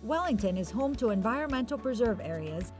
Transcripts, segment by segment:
Wellington is home to environmental preserve areas,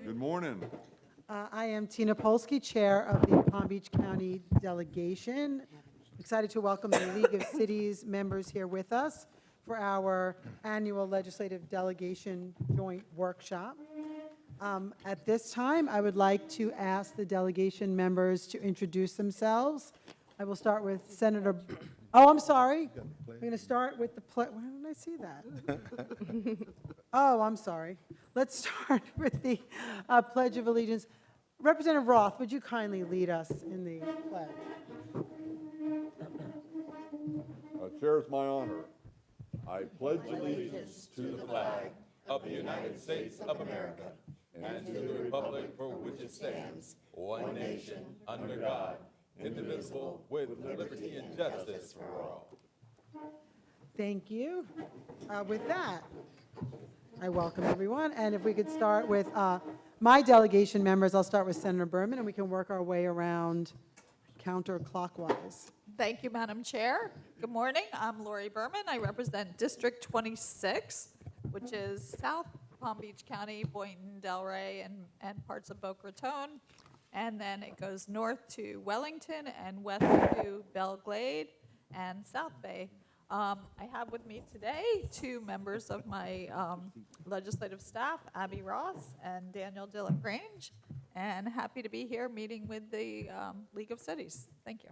Good morning. I am Tina Polsky, Chair of the Palm Beach County Delegation. Excited to welcome the League of Cities members here with us for our annual Legislative Delegation Joint Workshop. At this time, I would like to ask the delegation members to introduce themselves. I will start with Senator, oh, I'm sorry. We're going to start with the, why didn't I see that? Oh, I'm sorry. Let's start with the Pledge of Allegiance. Representative Roth, would you kindly lead us in the pledge? Chair, it's my honor. I pledge allegiance to the flag of the United States of America and to the republic for which it stands, one nation, under God, indivisible, with liberty and justice for all. Thank you. With that, I welcome everyone. And if we could start with my delegation members, I'll start with Senator Berman, and we can work our way around counterclockwise. Thank you, Madam Chair. Good morning. I'm Lori Berman. I represent District 26, which is South Palm Beach County, Boynton, Delray, and parts of Boca Raton. And then it goes north to Wellington and west to Belle Glade and South Bay. I have with me today two members of my legislative staff, Abby Ross and Daniel DeLaGrange, and happy to be here meeting with the League of Cities. Thank you.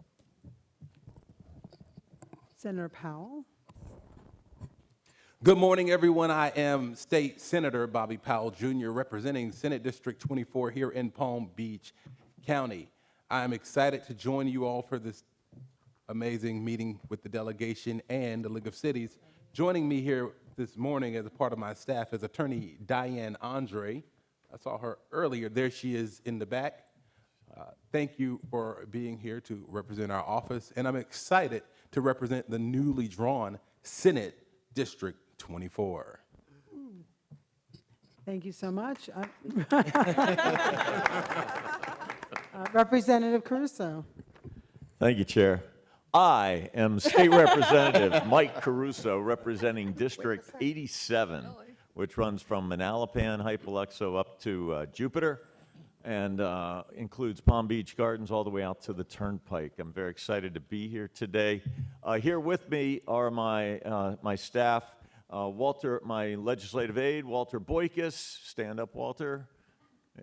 Senator Powell. Good morning, everyone. I am State Senator Bobby Powell, Jr., representing Senate District 24 here in Palm Beach County. I am excited to join you all for this amazing meeting with the delegation and the League of Cities. Joining me here this morning as a part of my staff is Attorney Diane Andre. I saw her earlier. There she is in the back. Thank you for being here to represent our office, and I'm excited to represent the newly drawn Senate District 24. Thank you so much. Representative Caruso. Thank you, Chair. I am State Representative Mike Caruso, representing District 87, which runs from Manalapan, Hypoluxo up to Jupiter, and includes Palm Beach Gardens all the way out to the Turnpike. I'm very excited to be here today. Here with me are my staff, Walter, my legislative aide, Walter Boykus. Stand up, Walter.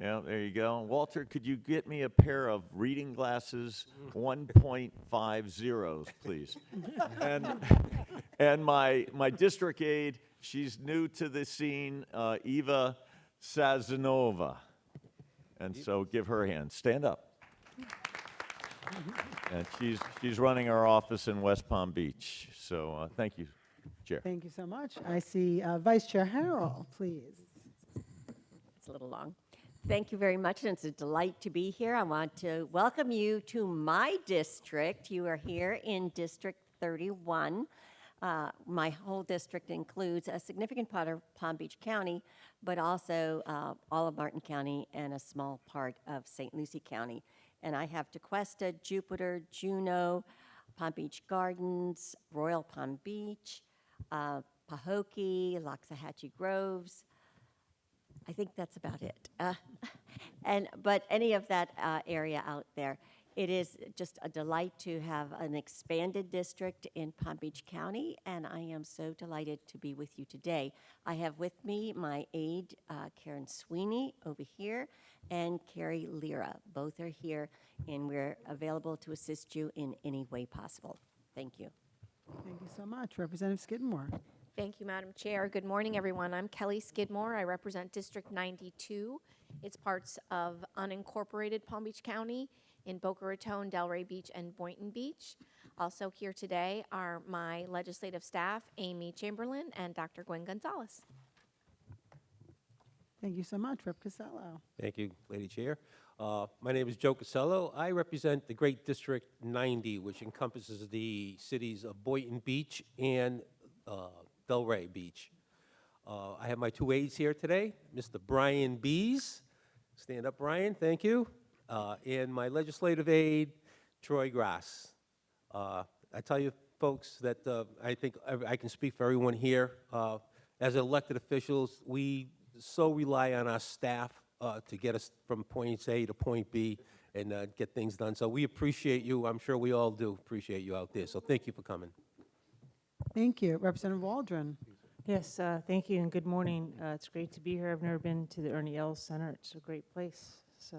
Yeah, there you go. Walter, could you get me a pair of reading glasses, 1.50s, please? And my district aide, she's new to the scene, Eva Sazanova. And so give her a hand. Stand up. And she's running our office in West Palm Beach. So thank you, Chair. Thank you so much. I see Vice Chair Harrell, please. It's a little long. Thank you very much, and it's a delight to be here. I want to welcome you to my district. You are here in District 31. My whole district includes a significant part of Palm Beach County, but also all of Martin County and a small part of St. Lucie County. And I have Tequesta, Jupiter, Juneau, Palm Beach Gardens, Royal Palm Beach, Pahokee, Loxahatchee Groves. I think that's about it. But any of that area out there, it is just a delight to have an expanded district in Palm Beach County, and I am so delighted to be with you today. I have with me my aide, Karen Sweeney, over here, and Carrie Lira. Both are here, and we're available to assist you in any way possible. Thank you. Thank you so much. Representative Skidmore. Thank you, Madam Chair. Good morning, everyone. I'm Kelly Skidmore. I represent District 92. It's parts of unincorporated Palm Beach County in Boca Raton, Delray Beach, and Boynton Beach. Also here today are my legislative staff, Amy Chamberlain and Dr. Gwen Gonzalez. Thank you so much. Rep. Casello. Thank you, Lady Chair. My name is Joe Casello. I represent the Great District 90, which encompasses the cities of Boynton Beach and Delray Beach. I have my two aides here today, Mr. Brian Bees. Stand up, Brian, thank you. And my legislative aide, Troy Grass. I tell you, folks, that I think I can speak for everyone here. As elected officials, we so rely on our staff to get us from point A to point B and get things done. So we appreciate you. I'm sure we all do appreciate you out there. So thank you for coming. Thank you. Representative Waldron. Yes, thank you and good morning. It's great to be here. I've never been to the Ernie Ellis Center. It's a great place. So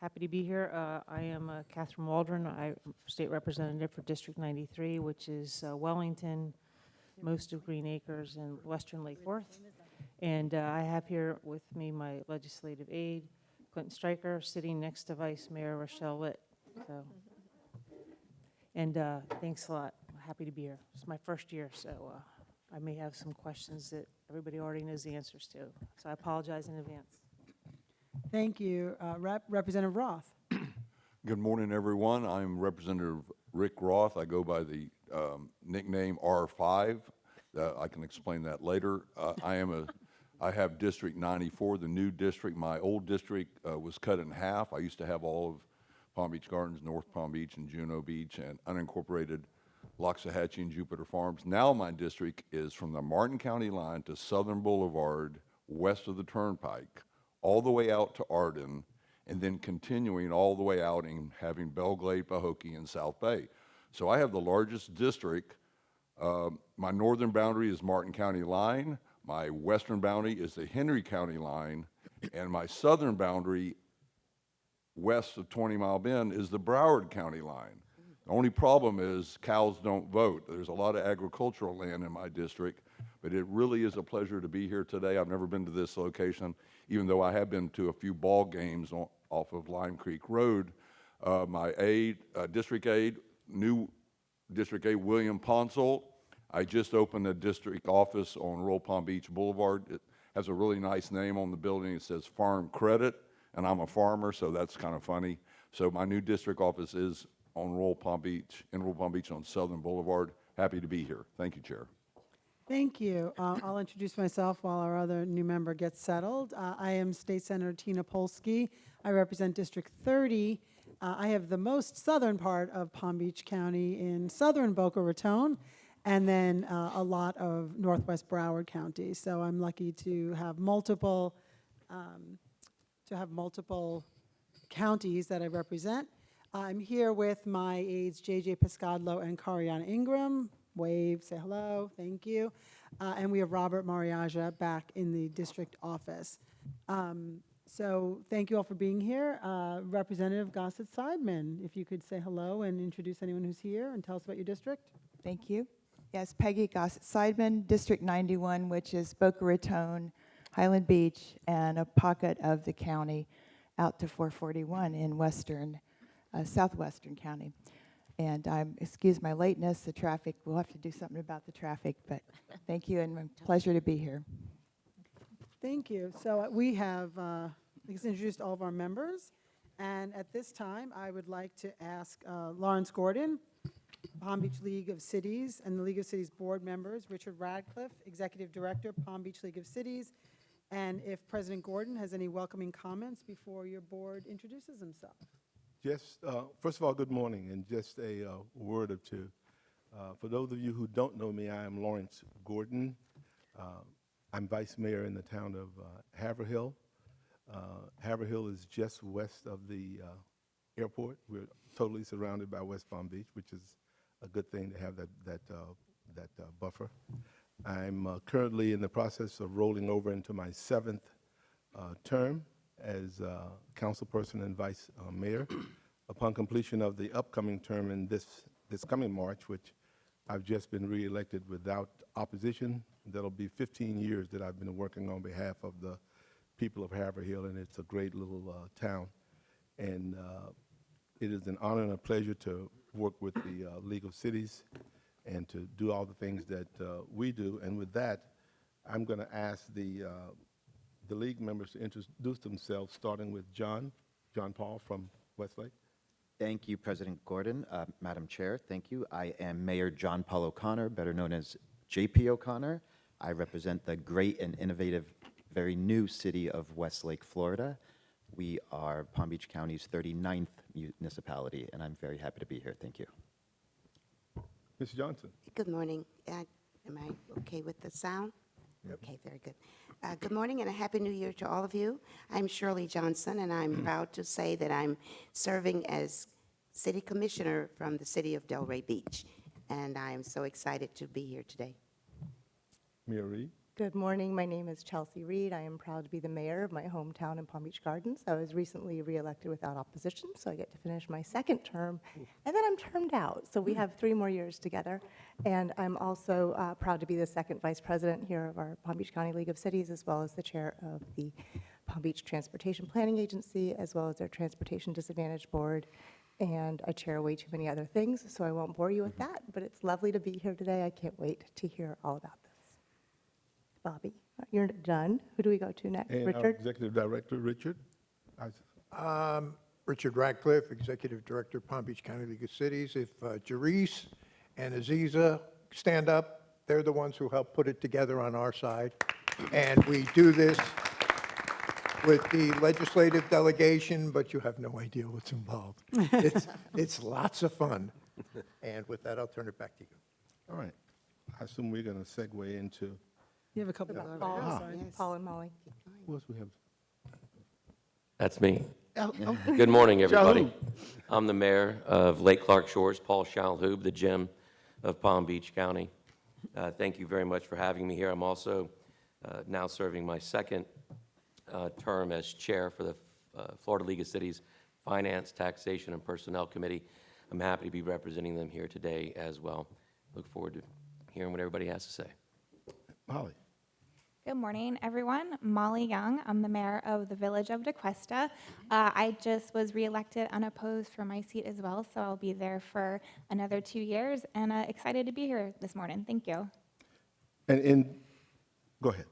happy to be here. I am Catherine Waldron. I'm state representative for District 93, which is Wellington, most of Green Acres, and Western Lake Worth. And I have here with me my legislative aide, Clinton Stryker, sitting next to Vice Mayor Rochelle Witt. So, and thanks a lot. Happy to be here. It's my first year, so I may have some questions that everybody already knows the answers to. So I apologize in advance. Thank you. Representative Roth. Good morning, everyone. I'm Representative Rick Roth. I go by the nickname R5. I can explain that later. I have District 94, the new district. My old district was cut in half. I used to have all of Palm Beach Gardens, North Palm Beach, and Juneau Beach, and unincorporated Loxahatchee and Jupiter Farms. Now my district is from the Martin County line to Southern Boulevard, west of the Turnpike, all the way out to Arden, and then continuing all the way out and having Belglade, Pahokee, and South Bay. So I have the largest district. My northern boundary is Martin County line. My western boundary is the Henry County line, and my southern boundary west of 20 Mile Bend is the Broward County line. The only problem is cows don't vote. There's a lot of agricultural land in my district, but it really is a pleasure to be here today. I've never been to this location, even though I have been to a few ball games off of Lime Creek Road. My aide, district aide, new district aide, William Ponsel. I just opened a district office on Royal Palm Beach Boulevard. It has a really nice name on the building. It says Farm Credit, and I'm a farmer, so that's kind of funny. So my new district office is on Royal Palm Beach, in Royal Palm Beach on Southern Boulevard. Happy to be here. Thank you, Chair. Thank you. I'll introduce myself while our other new member gets settled. I am State Senator Tina Polsky. I represent District 30. I have the most southern part of Palm Beach County in southern Boca Raton, and then a lot of northwest Broward County. So I'm lucky to have multiple counties that I represent. I'm here with my aides, JJ Pescadlo and Cariana Ingram. Wave, say hello, thank you. And we have Robert Mariaja back in the district office. So thank you all for being here. Representative Gossett Seidman, if you could say hello and introduce anyone who's here and tell us about your district. Thank you. Yes, Peggy Gossett Seidman, District 91, which is Boca Raton, Highland Beach, and a pocket of the county out to 441 in southwestern county. And excuse my lateness, the traffic, we'll have to do something about the traffic, but thank you and a pleasure to be here. Thank you. So we have introduced all of our members. And at this time, I would like to ask Lawrence Gordon, Palm Beach League of Cities, and the League of Cities board members, Richard Radcliffe, Executive Director, Palm Beach League of Cities, and if President Gordon has any welcoming comments before your board introduces himself. Just, first of all, good morning, and just a word or two. For those of you who don't know me, I am Lawrence Gordon. I'm vice mayor in the town of Haverhill. Haverhill is just west of the airport. We're totally surrounded by West Palm Beach, which is a good thing to have that buffer. I'm currently in the process of rolling over into my 7th term as councilperson and vice mayor. Upon completion of the upcoming term in this coming March, which I've just been reelected without opposition, that'll be 15 years that I've been working on behalf of the people of Haverhill, and it's a great little town. And it is an honor and a pleasure to work with the League of Cities and to do all the things that we do. And with that, I'm going to ask the league members to introduce themselves, starting with John Paul from Westlake. Thank you, President Gordon. Madam Chair, thank you. I am Mayor John Paul O'Connor, better known as JP O'Connor. I represent the great and innovative, very new city of Westlake, Florida. We are Palm Beach County's 39th municipality, and I'm very happy to be here. Thank you. Ms. Johnson. Good morning. Am I okay with the sound? Okay, very good. Good morning and a Happy New Year to all of you. I'm Shirley Johnson, and I'm proud to say that I'm serving as City Commissioner from the City of Delray Beach, and I am so excited to be here today. Mayor Reed? Good morning. My name is Chelsea Reed. I am proud to be the mayor of my hometown in Palm Beach Gardens. I was recently reelected without opposition, so I get to finish my second term, and then I'm termed out. So we have 3 more years together. And I'm also proud to be the second vice president here of our Palm Beach County League of Cities, as well as the chair of the Palm Beach Transportation Planning Agency, as well as their Transportation Disadvantage Board. And I chair way too many other things, so I won't bore you with that. But it's lovely to be here today. I can't wait to hear all about this. Bobby, you're done. Who do we go to next? And our Richard? Executive Director, Richard? Richard Ratcliffe, Executive Director, Palm Beach County League of Cities. If Jerice and Aziza stand up, they're the ones who helped put it together on our side. And we do this with the legislative delegation, but you have no idea what's involved. It's lots of fun. And with that, I'll turn it back to you. All right. I assume we're going to segue into, You have a couple of Paul, Yes. Paul and Molly. who else we have? That's me. Oh, Good morning, everybody. I'm the mayor of Lake Clark Shores, Paul Shalhoub, the gem of Palm Beach County. Thank you very much for having me here. I'm also now serving my second term as chair for the Florida League of Cities Finance, Taxation, and Personnel Committee. I'm happy to be representing them here today as well. Look forward to hearing what everybody has to say. Molly. Good morning, everyone. Molly Young. I'm the mayor of the Village of DeQuesta. I just was reelected unopposed for my seat as well, so I'll be there for another 2 years, and excited to be here this morning. Thank you. And go ahead.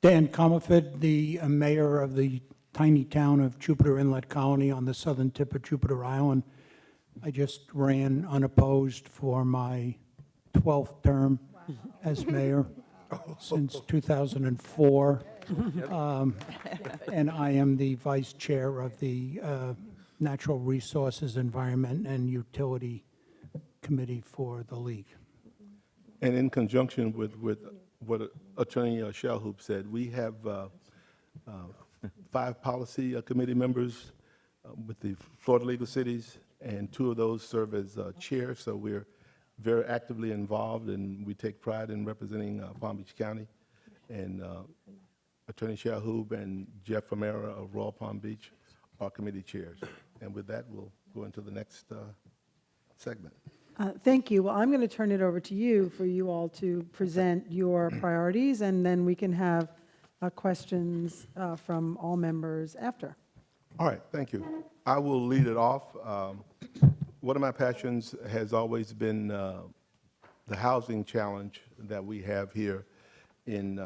Dan Comerford, the mayor of the tiny town of Jupiter Inlet Colony on the southern tip of Jupiter Island. I just ran unopposed for my 12th term as mayor since 2004. And I am the vice chair of the Natural Resources, Environment, and Utility Committee for the league. And in conjunction with what Attorney Shalhoub said, we have 5 policy committee members with the Florida League of Cities, and 2 of those serve as chair, so we're very actively involved, and we take pride in representing Palm Beach County. And Attorney Shalhoub and Jeff Famera of Royal Palm Beach are committee chairs. And with that, we'll go into the next segment. Thank you. Well, I'm going to turn it over to you for you all to present your priorities, and then we can have questions from all members after. All right, thank you. I will lead it off. One of my passions has always been the housing challenge that we have here in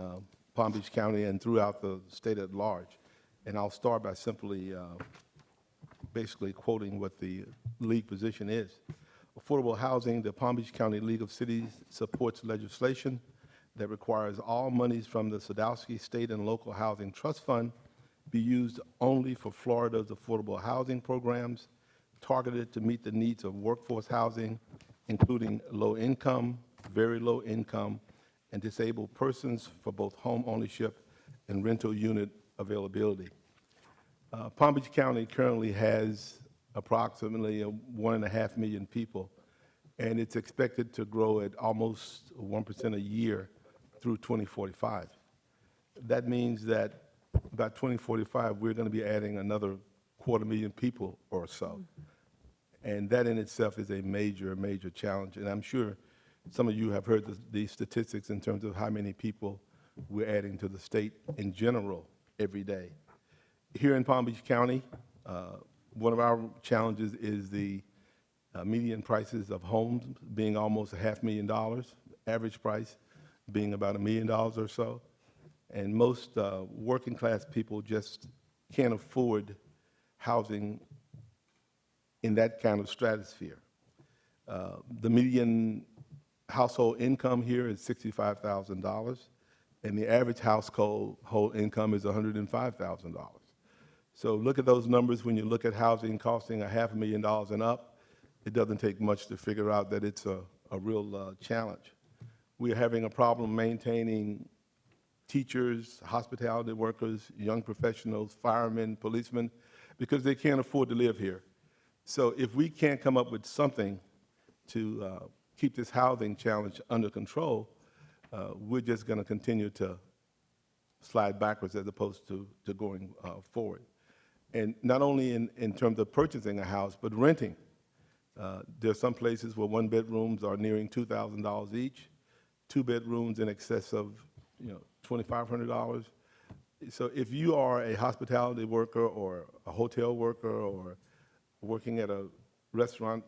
Palm Beach County and throughout the state at large. And I'll start by simply basically quoting what the league position is. Affordable housing, the Palm Beach County League of Cities supports legislation that requires all monies from the Sadowski State and Local Housing Trust Fund be used only for Florida's affordable housing programs targeted to meet the needs of workforce housing, including low income, very low income, and disabled persons for both home ownership and rental unit availability. Palm Beach County currently has approximately 1.5 million people, and it's expected to grow at almost 1% a year through 2045. That means that by 2045, we're going to be adding another 250,000 people or so. And that in itself is a major, major challenge. And I'm sure some of you have heard the statistics in terms of how many people we're adding to the state in general every day. Here in Palm Beach County, one of our challenges is the median prices of homes being almost $500,000, average price being about $1 million or so. And most working class people just can't afford housing in that kind of stratosphere. The median household income here is $65,000, and the average household income is $105,000. So look at those numbers when you look at housing costing $500,000 and up. It doesn't take much to figure out that it's a real challenge. We're having a problem maintaining teachers, hospitality workers, young professionals, firemen, policemen, because they can't afford to live here. So if we can't come up with something to keep this housing challenge under control, we're just going to continue to slide backwards as opposed to going forward. And not only in terms of purchasing a house, but renting. There are some places where one-bedrooms are nearing $2,000 each, two-bedrooms in excess of $2,500. So if you are a hospitality worker or a hotel worker or working at a restaurant,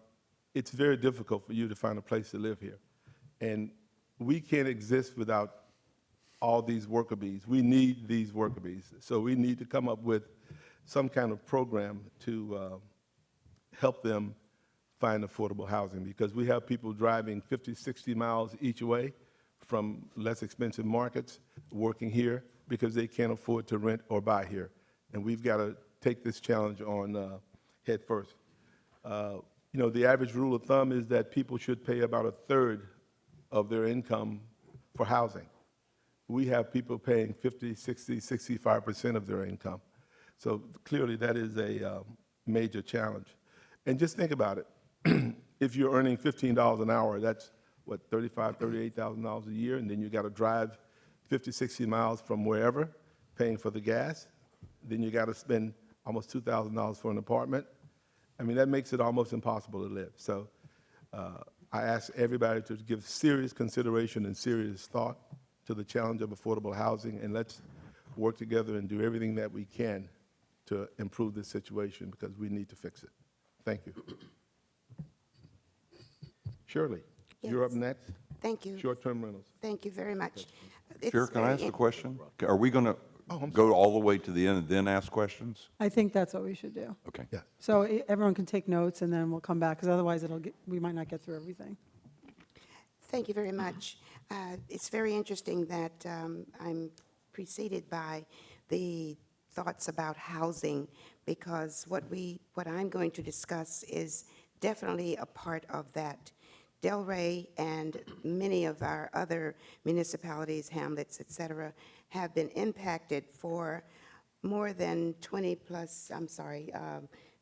it's very difficult for you to find a place to live here. And we can't exist without all these worker bees. We need these worker bees. So we need to come up with some kind of program to help them find affordable housing, because we have people driving 50, 60 miles each way from less expensive markets working here because they can't afford to rent or buy here. And we've got to take this challenge on head first. The average rule of thumb is that people should pay about a third of their income for housing. We have people paying 50, 60, 65% of their income. So clearly that is a major challenge. And just think about it. If you're earning $15 an hour, that's what, $35,000, $38,000 a year, and then you got to drive 50, 60 miles from wherever, paying for the gas. Then you got to spend almost $2,000 for an apartment. I mean, that makes it almost impossible to live. So I ask everybody to give serious consideration and serious thought to the challenge of affordable housing, and let's work together and do everything that we can to improve this situation, because we need to fix it. Thank you. Shirley, you're up next. Thank you. Short-term rentals. Thank you very much. Chair, It's can I very ask a in- question? Are we going to I'm go all the way to the end and then ask questions? I think that's what we should do. Okay. Yeah. So everyone can take notes, and then we'll come back, because otherwise we might not get through everything. Thank you very much. It's very interesting that I'm preceded by the thoughts about housing, because what I'm going to discuss is definitely a part of that. Delray and many of our other municipalities, hamlets, et cetera, have been impacted for more than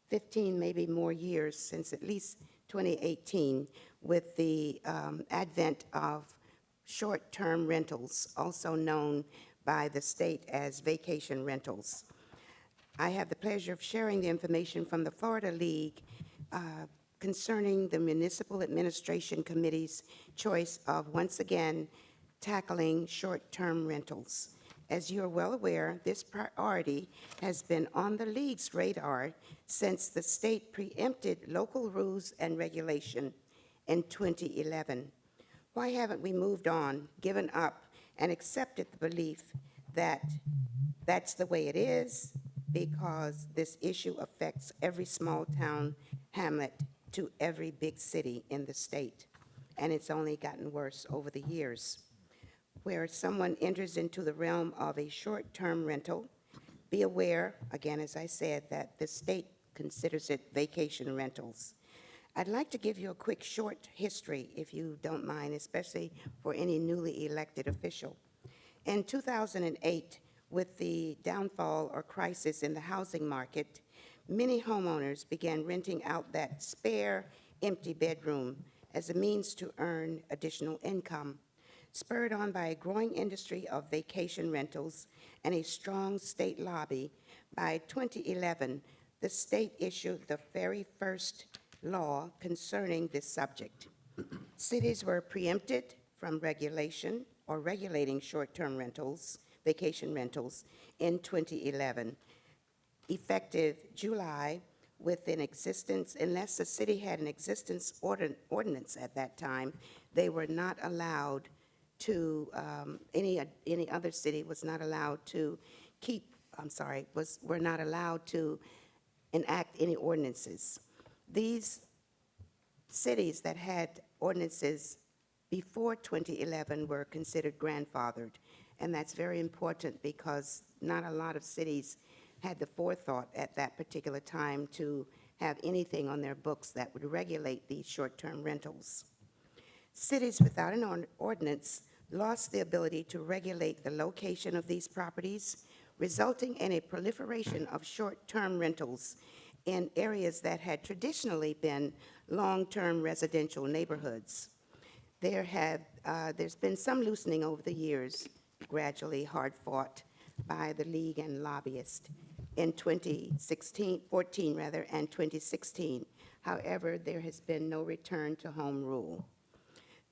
15, maybe more years, since at least 2018, with the advent of short-term rentals, also known by the state as vacation rentals. I have the pleasure of sharing the information from the Florida League concerning the Municipal Administration Committee's choice of, once again, tackling short-term rentals. As you are well aware, this priority has been on the League's radar since the state preempted local rules and regulation in 2011. Why haven't we moved on, given up, and accepted the belief that that's the way it is, because this issue affects every small town, hamlet, to every big city in the state, and it's only gotten worse over the years. Where someone enters into the realm of a short-term rental, be aware, again, as I said, that the state considers it vacation rentals. I'd like to give you a quick short history, if you don't mind, especially for any newly elected official. In 2008, with the downfall or crisis in the housing market, many homeowners began renting out that spare, empty bedroom as a means to earn additional income. Spurred on by a growing industry of vacation rentals and a strong state lobby, by 2011, the state issued the very first law concerning this subject. Cities were preempted from regulation or regulating short-term rentals, vacation rentals, in 2011. Effective July, with an existence, unless the city had an existence ordinance at that time, they were not allowed to, any other city was not allowed to were not allowed to enact any ordinances. These cities that had ordinances before 2011 were considered grandfathered, and that's very important because not a lot of cities had the forethought at that particular time to have anything on their books that would regulate these short-term rentals. Cities without an ordinance lost the ability to regulate the location of these properties, resulting in a proliferation of short-term rentals in areas that had traditionally been long-term residential neighborhoods. There's been some loosening over the years, gradually hard-fought by the league and lobbyists in 2014 rather, and 2016. However, there has been no return to home rule.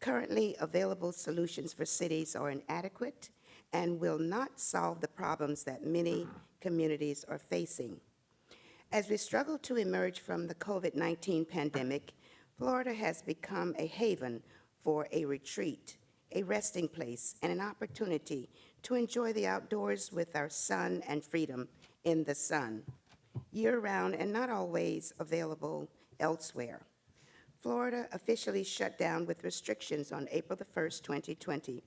Currently available solutions for cities are inadequate and will not solve the problems that many communities are facing. As we struggle to emerge from the COVID-19 pandemic, Florida has become a haven for a retreat, a resting place, and an opportunity to enjoy the outdoors with our sun and freedom in the sun, year-round and not always available elsewhere. Florida officially shut down with restrictions on April the 1st, 2020,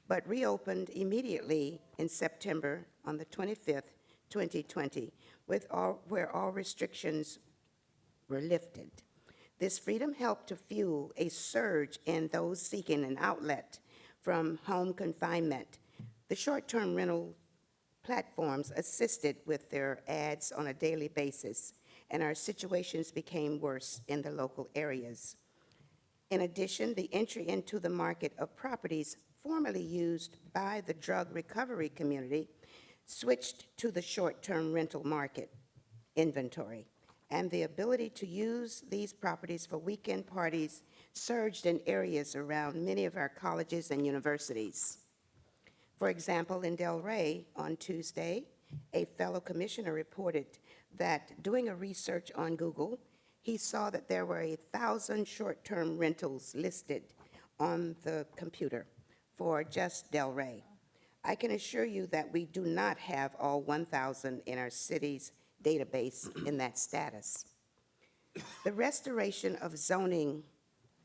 but reopened immediately in September on the 25th, 2020, where all restrictions were lifted. This freedom helped to fuel a surge in those seeking an outlet from home confinement. The short-term rental platforms assisted with their ads on a daily basis, and our situations became worse in the local areas. In addition, the entry into the market of properties formerly used by the drug recovery community switched to the short-term rental market inventory, and the ability to use these properties for weekend parties surged in areas around many of our colleges and universities. For example, in Delray on Tuesday, a fellow commissioner reported that doing a research on Google, he saw that there were 1,000 short-term rentals listed on the computer for just Delray. I can assure you that we do not have all 1,000 in our city's database in that status. The restoration of zoning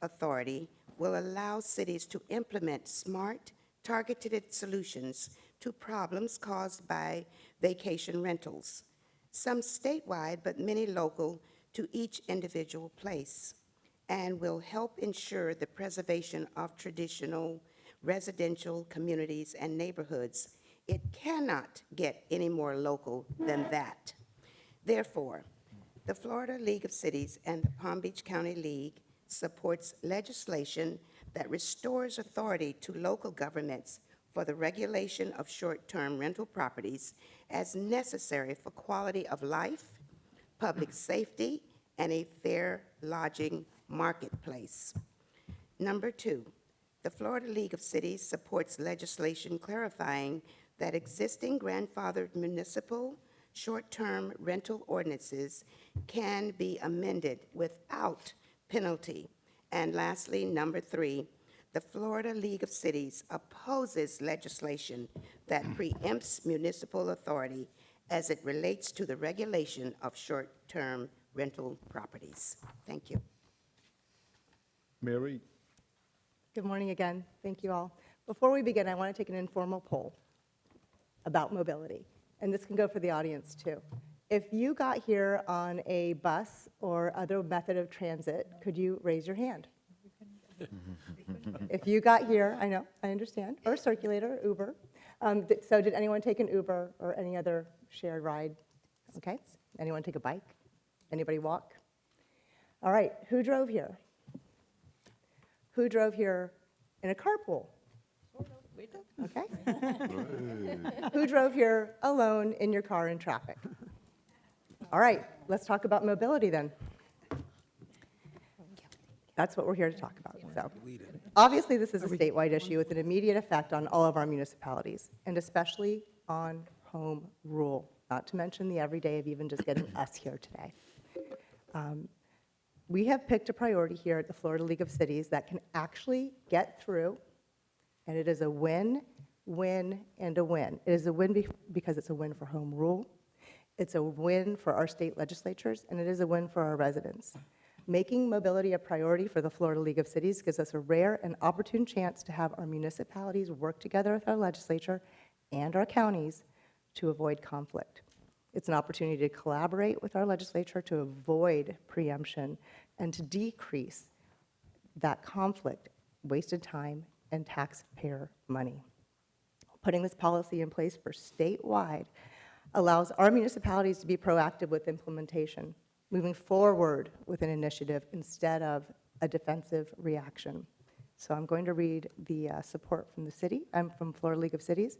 authority will allow cities to implement smart, targeted solutions to problems caused by vacation rentals, some statewide, but many local to each individual place, and will help ensure the preservation of traditional residential communities and neighborhoods. It cannot get any more local than that. Therefore, the Florida League of Cities and the Palm Beach County League supports legislation that restores authority to local governments for the regulation of short-term rental properties as necessary for quality of life, public safety, and a fair lodging marketplace. Number two, the Florida League of Cities supports legislation clarifying that existing grandfathered municipal short-term rental ordinances can be amended without penalty. And lastly, number three, the Florida League of Cities opposes legislation that preempts municipal authority as it relates to the regulation of short-term rental properties. Thank you. Mayor Reed. Good morning again. Thank you all. Before we begin, I want to take an informal poll about mobility, and this can go for the audience too. If you got here on a bus or other method of transit, could you raise your hand? If you got here, I know, I understand, or circulator, Uber. So did anyone take an Uber or any other shared ride? Okay. Anyone take a bike? Anybody walk? All right. Who drove here? Who drove here in a carpool? We did. Okay. Who drove here alone in your car in traffic? All right, let's talk about mobility then. That's what we're here to talk about. So, obviously, this is a statewide issue with an immediate effect on all of our municipalities, and especially on home rule, not to mention the everyday of even just getting us here today. We have picked a priority here at the Florida League of Cities that can actually get through, and it is a win, win, and a win. It is a win because it's a win for home rule, it's a win for our state legislatures, and it is a win for our residents. Making mobility a priority for the Florida League of Cities gives us a rare and opportune chance to have our municipalities work together with our legislature and our counties to avoid conflict. It's an opportunity to collaborate with our legislature to avoid preemption and to decrease that conflict wasted time, and taxpayer money. Putting this policy in place for statewide allows our municipalities to be proactive with implementation, moving forward with an initiative instead of a defensive reaction. So I'm going to read the support from the city. I'm from Florida League of Cities.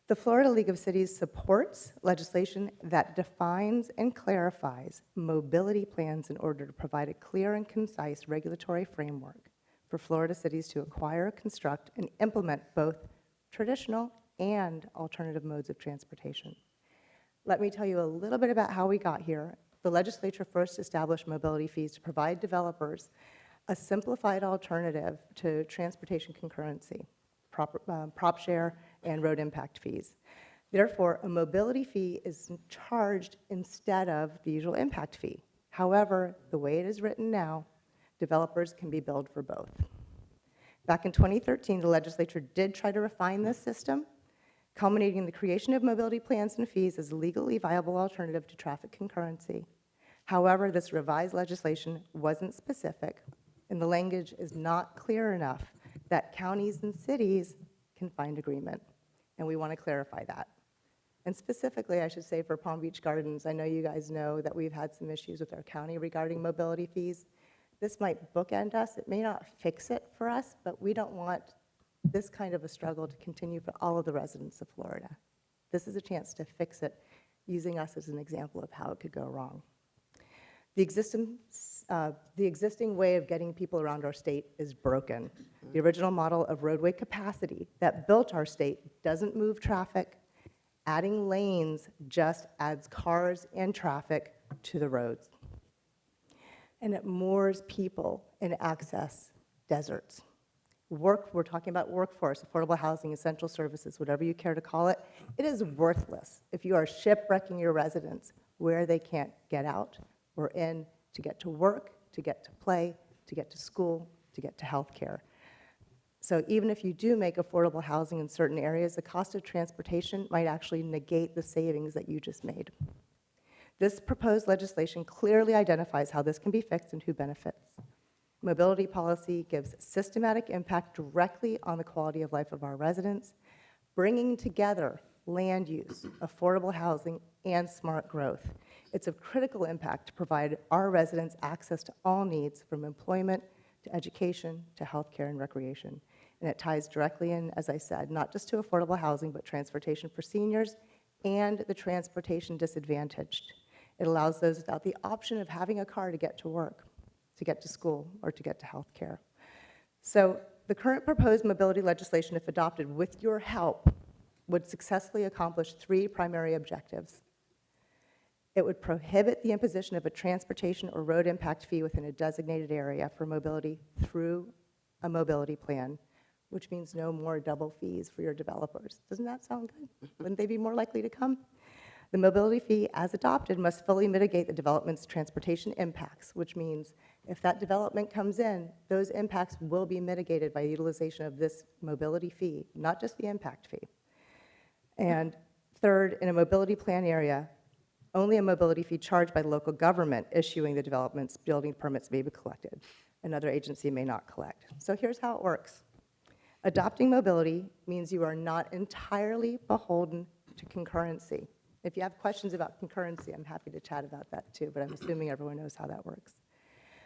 The Florida League of Cities supports legislation that defines and clarifies mobility plans in order to provide a clear and concise regulatory framework for Florida cities to acquire, construct, and implement both traditional and alternative modes of transportation. Let me tell you a little bit about how we got here. The legislature first established mobility fees to provide developers a simplified alternative to transportation concurrency, prop share, and road impact fees. Therefore, a mobility fee is charged instead of the usual impact fee. However, the way it is written now, developers can be billed for both. Back in 2013, the legislature did try to refine this system, culminating in the creation of mobility plans and fees as a legally viable alternative to traffic concurrency. However, this revised legislation wasn't specific, and the language is not clear enough that counties and cities can find agreement, and we want to clarify that. And specifically, I should say for Palm Beach Gardens, I know you guys know that we've had some issues with our county regarding mobility fees. This might bookend us. It may not fix it for us, but we don't want this kind of a struggle to continue for all of the residents of Florida. This is a chance to fix it, using us as an example of how it could go wrong. The existing way of getting people around our state is broken. The original model of roadway capacity that built our state doesn't move traffic. Adding lanes just adds cars and traffic to the roads. And it moors people in access deserts. We're talking about workforce, affordable housing, essential services, whatever you care to call it. It is worthless if you are shipwrecking your residents where they can't get out or in to get to work, to get to play, to get to school, to get to health care. So even if you do make affordable housing in certain areas, the cost of transportation might actually negate the savings that you just made. This proposed legislation clearly identifies how this can be fixed and who benefits. Mobility policy gives systematic impact directly on the quality of life of our residents, bringing together land use, affordable housing, and smart growth. It's of critical impact to provide our residents access to all needs, from employment to education to healthcare and recreation. And it ties directly in, as I said, not just to affordable housing, but transportation for seniors and the transportation disadvantaged. It allows those without the option of having a car to get to work, to get to school, or to get to healthcare. So the current proposed mobility legislation, if adopted with your help, would successfully accomplish three primary objectives. It would prohibit the imposition of a transportation or road impact fee within a designated area for mobility through a mobility plan, which means no more double fees for your developers. Doesn't that sound good? Wouldn't they be more likely to come? The mobility fee, as adopted, must fully mitigate the development's transportation impacts, which means if that development comes in, those impacts will be mitigated by utilization of this mobility fee, not just the impact fee. And third, in a mobility plan area, only a mobility fee charged by the local government issuing the development's building permits may be collected. Another agency may not collect. So here's how it works. Adopting mobility means you are not entirely beholden to concurrency. If you have questions about concurrency, I'm happy to chat about that too, but I'm assuming everyone knows how that works.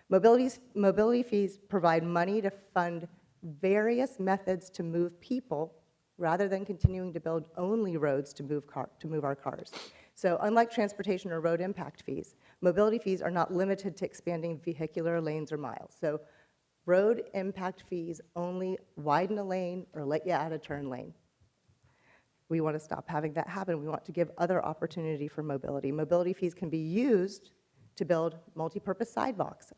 Mobility fees provide money to fund various methods to move people rather than continuing to build only roads to move our cars. So unlike transportation or road impact fees, mobility fees are not limited to expanding vehicular lanes or miles. So road impact fees only widen a lane or let you out a turn lane. We want to stop having that happen. We want to give other opportunity for mobility. Mobility fees can be used to build multi-purpose sidewalks,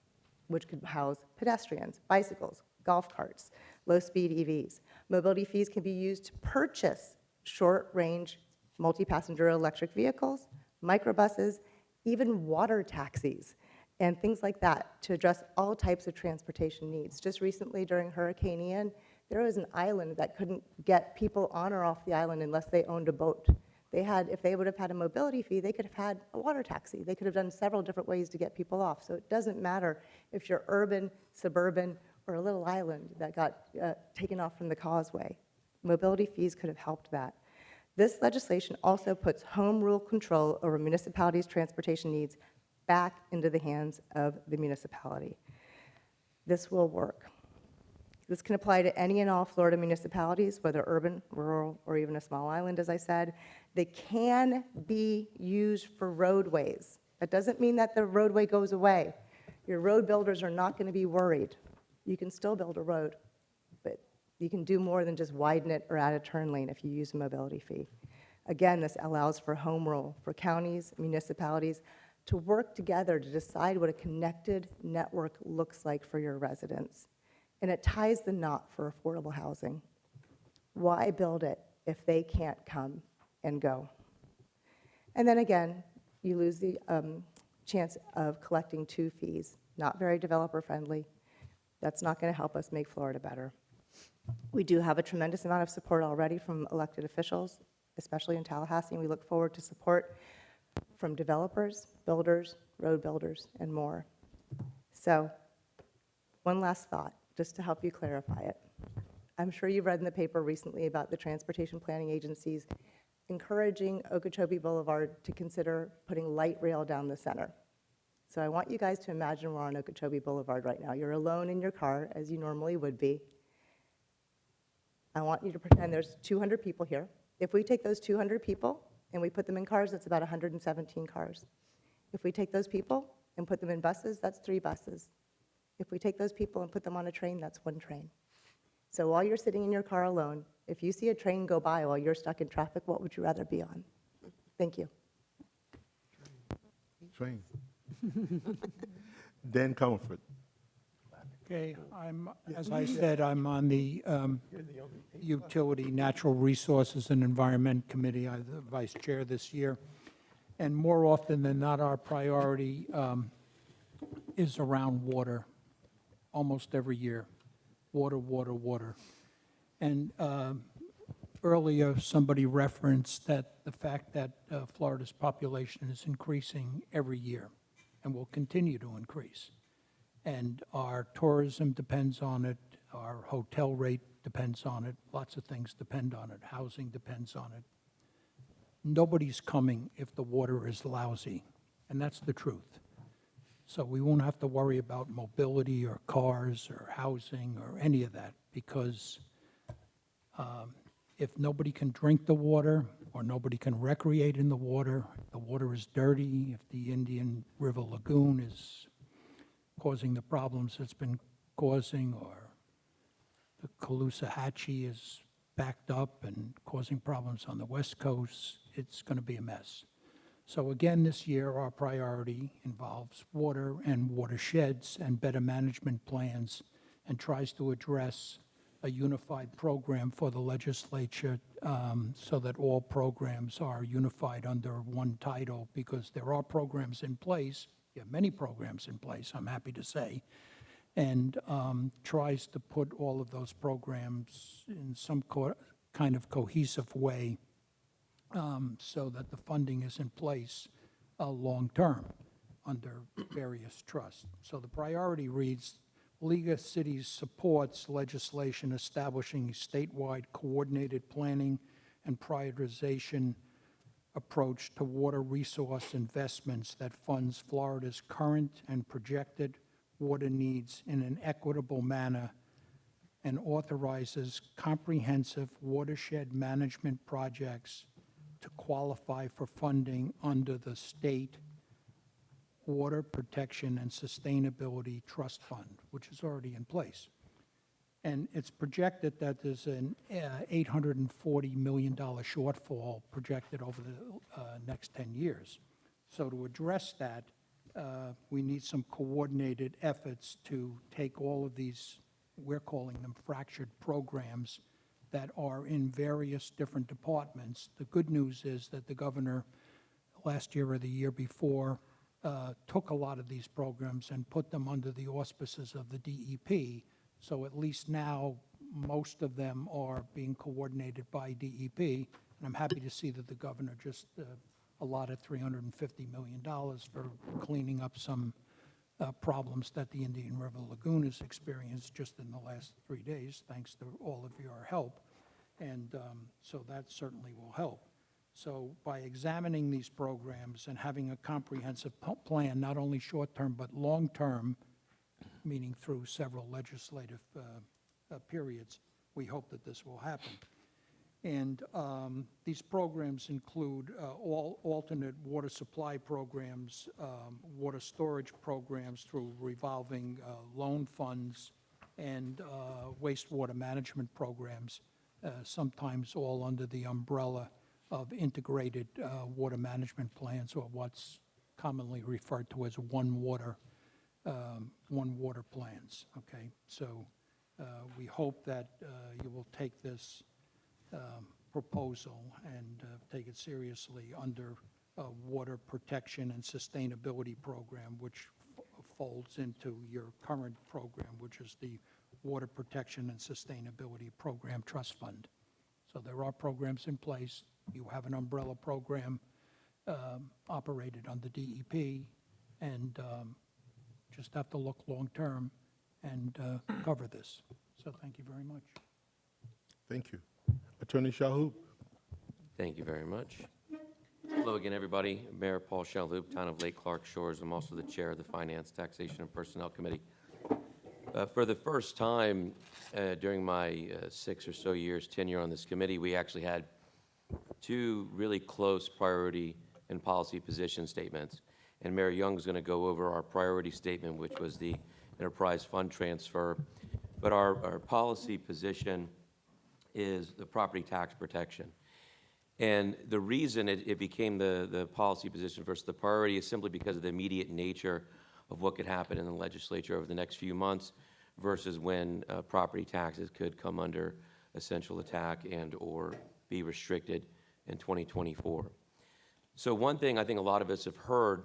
which could house pedestrians, bicycles, golf carts, low-speed EVs. Mobility fees can be used to purchase short-range multi-passenger electric vehicles, microbuses, even water taxis, and things like that to address all types of transportation needs. Just recently during Hurricane Ian, there was an island that couldn't get people on or off the island unless they owned a boat. If they would have had a mobility fee, they could have had a water taxi. They could have done several different ways to get people off. So it doesn't matter if you're urban, suburban, or a little island that got taken off from the causeway. Mobility fees could have helped that. This legislation also puts home rule control over municipalities' transportation needs back into the hands of the municipality. This will work. This can apply to any and all Florida municipalities, whether urban, rural, or even a small island, as I said. They can be used for roadways. That doesn't mean that the roadway goes away. Your road builders are not going to be worried. You can still build a road, but you can do more than just widen it or add a turn lane if you use a mobility fee. Again, this allows for home rule, for counties, municipalities to work together to decide what a connected network looks like for your residents. And it ties the knot for affordable housing. Why build it if they can't come and go? And then again, you lose the chance of collecting 2 fees. Not very developer friendly. That's not going to help us make Florida better. We do have a tremendous amount of support already from elected officials, especially in Tallahassee, and we look forward to support from developers, builders, road builders, and more. So, one last thought, just to help you clarify it. I'm sure you've read in the paper recently about the transportation planning agencies encouraging Okeechobee Boulevard to consider putting light rail down the center. So I want you guys to imagine we're on Okeechobee Boulevard right now. You're alone in your car, as you normally would be. I want you to pretend there's 200 people here. If we take those 200 people and we put them in cars, that's about 117 cars. If we take those people and put them in buses, that's 3 buses. If we take those people and put them on a train, that's 1 train. So while you're sitting in your car alone, if you see a train go by while you're stuck in traffic, what would you rather be on? Thank you. Train. Dan Comerford. Okay, as I said, I'm on the Utility, Natural Resources, and Environment Committee. I'm the vice chair this year. And more often than not, our priority is around water, almost every year. Water, water, water. And earlier, somebody referenced that the fact that Florida's population is increasing every year and will continue to increase. And our tourism depends on it, our hotel rate depends on it, lots of things depend on it, housing depends on it. Nobody's coming if the water is lousy, and that's the truth. So we won't have to worry about mobility or cars or housing or any of that, because if nobody can drink the water or nobody can recreate in the water is dirty, if the Indian River Lagoon is causing the problems it's been causing, or the Caloosahatchee is backed up and causing problems on the West Coast, it's going to be a mess. So again, this year, our priority involves water and watersheds and better management plans, and tries to address a unified program for the legislature so that all programs are unified under one title, because there are programs in place. You have many programs in place, I'm happy to say, and tries to put all of those programs in some kind of cohesive way so that the funding is in place long-term under various trusts. So the priority reads, League of Cities supports legislation establishing a statewide coordinated planning and prioritization approach to water resource investments that funds Florida's current and projected water needs in an equitable manner, and authorizes comprehensive watershed management projects to qualify for funding under the State Water Protection and Sustainability Trust Fund, which is already in place. And it's projected that there's an $840 million shortfall projected over the next 10 years. So to address that, we need some coordinated efforts to take all of these, we're calling them fractured programs, that are in various different departments. The good news is that the governor last year or the year before took a lot of these programs and put them under the auspices of the DEP. So at least now, most of them are being coordinated by DEP. And I'm happy to see that the governor just allotted $350 million for cleaning up some problems that the Indian River Lagoon has experienced just in the last 3 days, thanks to all of your help. And so that certainly will help. So by examining these programs and having a comprehensive plan, not only short-term but long-term, meaning through several legislative periods, we hope that this will happen. And these programs include all alternate water supply programs, water storage programs through revolving loan funds, and wastewater management programs, sometimes all under the umbrella of integrated water management plans, or what's commonly referred to as one water plans, okay? So we hope that you will take this proposal and take it seriously under water protection and sustainability program, which folds into your current program, which is the Water Protection and Sustainability Program Trust Fund. So there are programs in place. You have an umbrella program operated under DEP, and just have to look long-term and cover this. So thank you very much. Thank you. Attorney Shalhoub. Thank you very much. Hello again, everybody. Mayor Paul Shalhoub, Town of Lake Clark Shores. I'm also the chair of the Finance, Taxation, and Personnel Committee. For the first time during my 6 or so years tenure on this committee, we actually had two really close priority and policy position statements. And Mayor Young is going to go over our priority statement, which was the enterprise fund transfer. But our policy position is the property tax protection. And the reason it became the policy position versus the priority is simply because of the immediate nature of what could happen in the legislature over the next few months versus when property taxes could come under essential attack and or be restricted in 2024. So one thing I think a lot of us have heard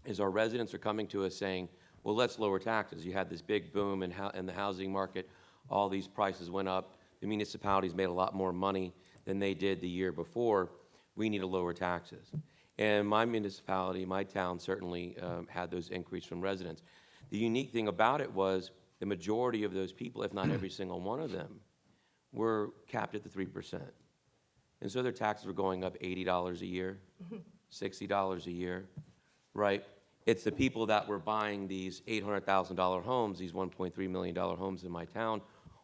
is our residents are coming to us saying, well, let's lower taxes. You had this big boom in the housing market. All these prices went up. The municipalities made a lot more money than they did the year before. We need to lower taxes. And my municipality, my town, certainly had those increases from residents. The unique thing about it was the majority of those people, if not every single one of them, were capped at the 3%. And so their taxes were going up $80 a year, $60 a year, right? It's the people that were buying these $800,000 homes, these $1.3 million homes in my town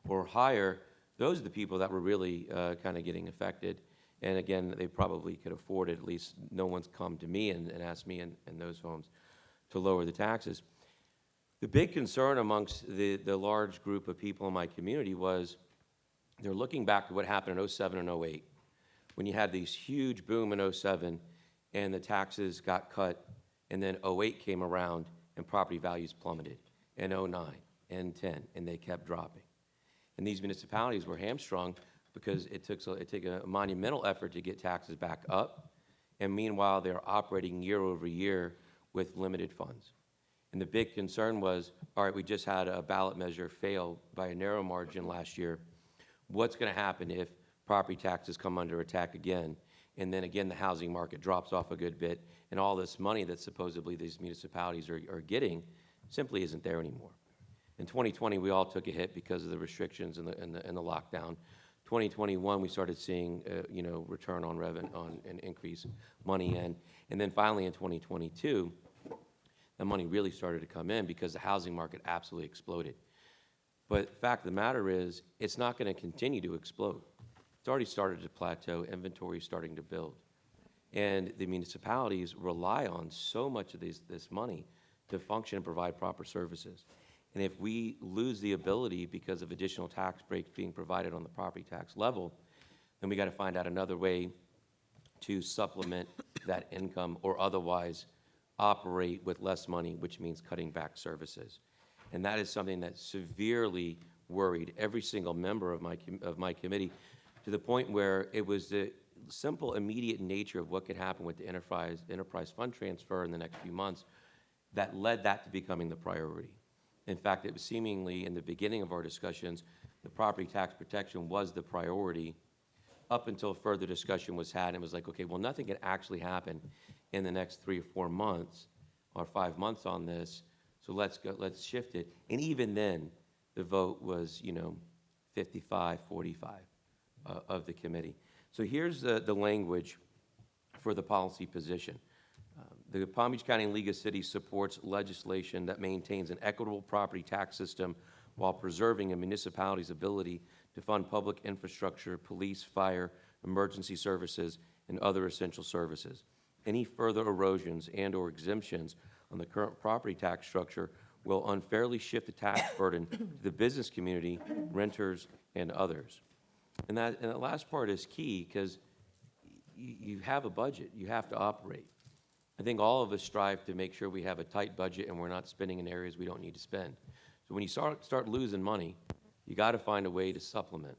or higher. Those are the people that were really kind of getting affected. And again, they probably could afford it. At least no one's come to me and asked me in those homes to lower the taxes. The big concern amongst the large group of people in my community was they're looking back to what happened in 07 and 08, when you had these huge boom in 07 and the taxes got cut, and then 08 came around and property values plummeted, and 09 and 10, and they kept dropping. And these municipalities were hamstrung because it took a monumental effort to get taxes back up, and meanwhile they're operating year over year with limited funds. And the big concern was, all right, we just had a ballot measure fail by a narrow margin last year. What's going to happen if property taxes come under attack again? And then again, the housing market drops off a good bit, and all this money that supposedly these municipalities are getting simply isn't there anymore. In 2020, we all took a hit because of the restrictions and the lockdown. 2021, we started seeing return on revenue and increase money in, and then finally in 2022, the money really started to come in because the housing market absolutely exploded. But the fact of the matter is, it's not going to continue to explode. It's already started to plateau. Inventory is starting to build, and the municipalities rely on so much of this money to function and provide proper services. And if we lose the ability because of additional tax breaks being provided on the property tax level, then we got to find out another way to supplement that income or otherwise operate with less money, which means cutting back services. And that is something that severely worried every single member of my committee, to the point where it was the simple, immediate nature of what could happen with the enterprise fund transfer in the next few months that led that to becoming the priority. In fact, it was seemingly in the beginning of our discussions, the property tax protection was the priority up until further discussion was had. And it was like, okay, well, nothing can actually happen in the next 3 or 4 months or 5 months on this. So let's shift it. And even then, the vote was, 55-45 of the committee. So here's the language for the policy position. The Palm Beach County League of Cities supports legislation that maintains an equitable property tax system while preserving a municipality's ability to fund public infrastructure, police, fire, emergency services, and other essential services. Any further erosions and/or exemptions on the current property tax structure will unfairly shift the tax burden to the business community, renters, and others. And that last part is key because you have a budget. You have to operate. I think all of us strive to make sure we have a tight budget and we're not spending in areas we don't need to spend. So when you start losing money, you got to find a way to supplement,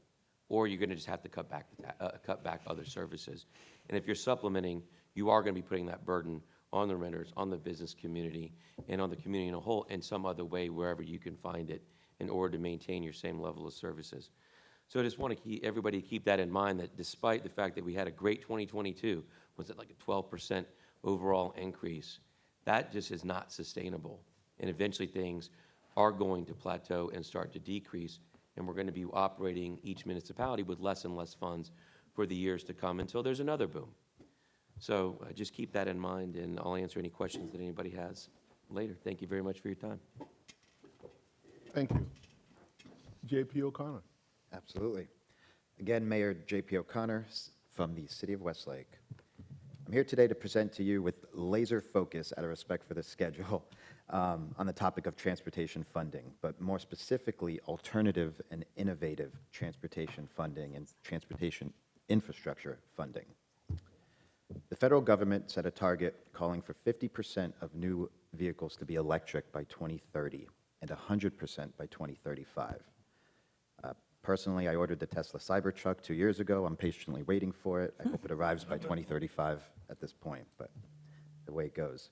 or you're going to just have to cut back other services. And if you're supplementing, you are going to be putting that burden on the renters, on the business community, and on the community in a whole in some other way wherever you can find it in order to maintain your same level of services. So I just want to everybody keep that in mind, that despite the fact that we had a great 2022, was it like a 12% overall increase, that just is not sustainable. And eventually things are going to plateau and start to decrease, and we're going to be operating each municipality with less and less funds for the years to come until there's another boom. So just keep that in mind, and I'll answer any questions that anybody has later. Thank you very much for your time. Thank you. J.P. O'Connor. Absolutely. Again, Mayor J.P. O'Connor from the City of Westlake. I'm here today to present to you with laser focus, out of respect for the schedule, on the topic of transportation funding, but more specifically, alternative and innovative transportation funding and transportation infrastructure funding. The federal government set a target calling for 50% of new vehicles to be electric by 2030 and 100% by 2035. Personally, I ordered the Tesla Cybertruck 2 years ago. I'm patiently waiting for it. I hope it arrives by 2035 at this point, but the way it goes.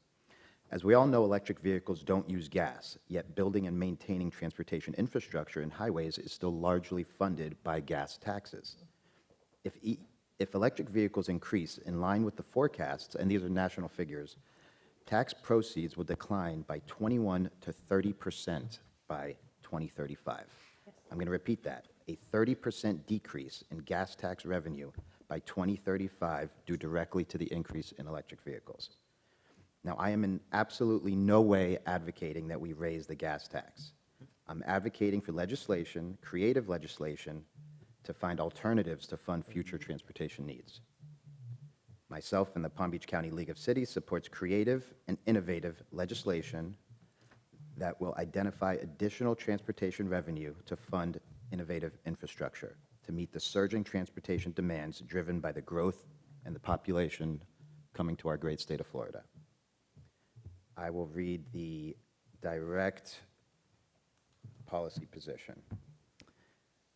As we all know, electric vehicles don't use gas, yet building and maintaining transportation infrastructure and highways is still largely funded by gas taxes. If electric vehicles increase in line with the forecasts, and these are national figures, tax proceeds will decline by 21 to 30% by 2035. I'm going to repeat that. A 30% decrease in gas tax revenue by 2035 due directly to the increase in electric vehicles. Now, I am in absolutely no way advocating that we raise the gas tax. I'm advocating for legislation, creative legislation, to find alternatives to fund future transportation needs. Myself and the Palm Beach County League of Cities supports creative and innovative legislation that will identify additional transportation revenue to fund innovative infrastructure to meet the surging transportation demands driven by the growth and the population coming to our great state of Florida. I will read the direct policy position.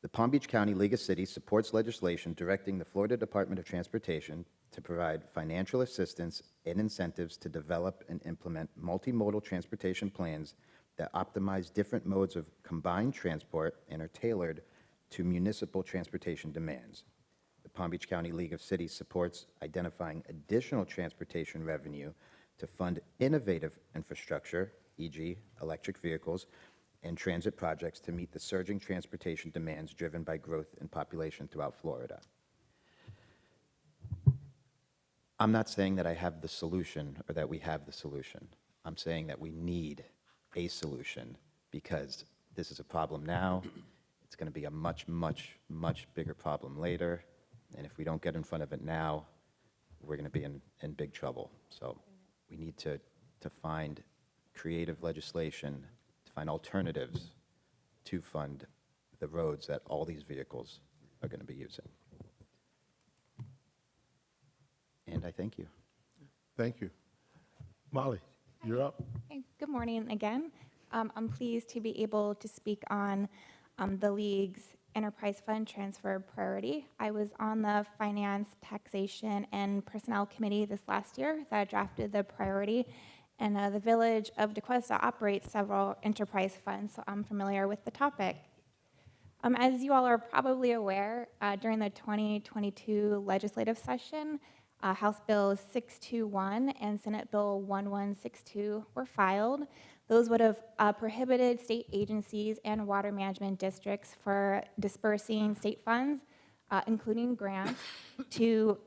The Palm Beach County League of Cities supports legislation directing the Florida Department of Transportation to provide financial assistance and incentives to develop and implement multimodal transportation plans that optimize different modes of combined transport and are tailored to municipal transportation demands. The Palm Beach County League of Cities supports identifying additional transportation revenue to fund innovative infrastructure, e.g. electric vehicles, and transit projects to meet the surging transportation demands driven by growth in population throughout Florida. I'm not saying that I have the solution or that we have the solution. I'm saying that we need a solution because this is a problem now. It's going to be a much, much, much bigger problem later. And if we don't get in front of it now, we're going to be in big trouble. So we need to find creative legislation, to find alternatives to fund the roads that all these vehicles are going to be using. And I thank you. Thank you. Molly, you're up. Hey, good morning again. I'm pleased to be able to speak on the League's Enterprise Fund Transfer Priority. I was on the Finance, Taxation, and Personnel Committee this last year that drafted the priority, and the Village of DeQuesta operates several enterprise funds, so I'm familiar with the topic. As you all are probably aware, during the 2022 legislative session, House Bill 621 and Senate Bill 1162 were filed. Those would have prohibited state agencies and water management districts for dispersing state funds, including grants, to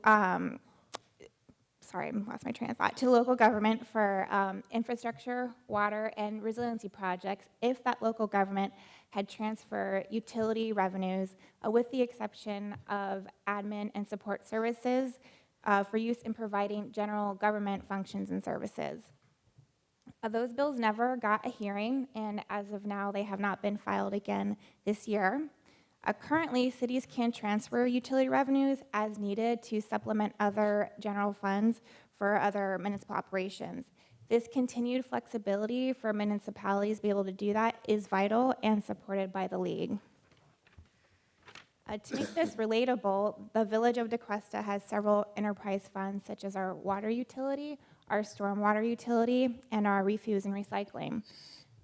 sorry, I lost my train of thought, to local government for infrastructure, water, and resiliency projects if that local government had transferred utility revenues, with the exception of admin and support services for use in providing general government functions and services. Those bills never got a hearing, and as of now, they have not been filed again this year. Currently, cities can transfer utility revenues as needed to supplement other general funds for other municipal operations. This continued flexibility for municipalities to be able to do that is vital and supported by the League. To make this relatable, the Village of DeQuesta has several enterprise funds, such as our water utility, our stormwater utility, and our refuse and recycling.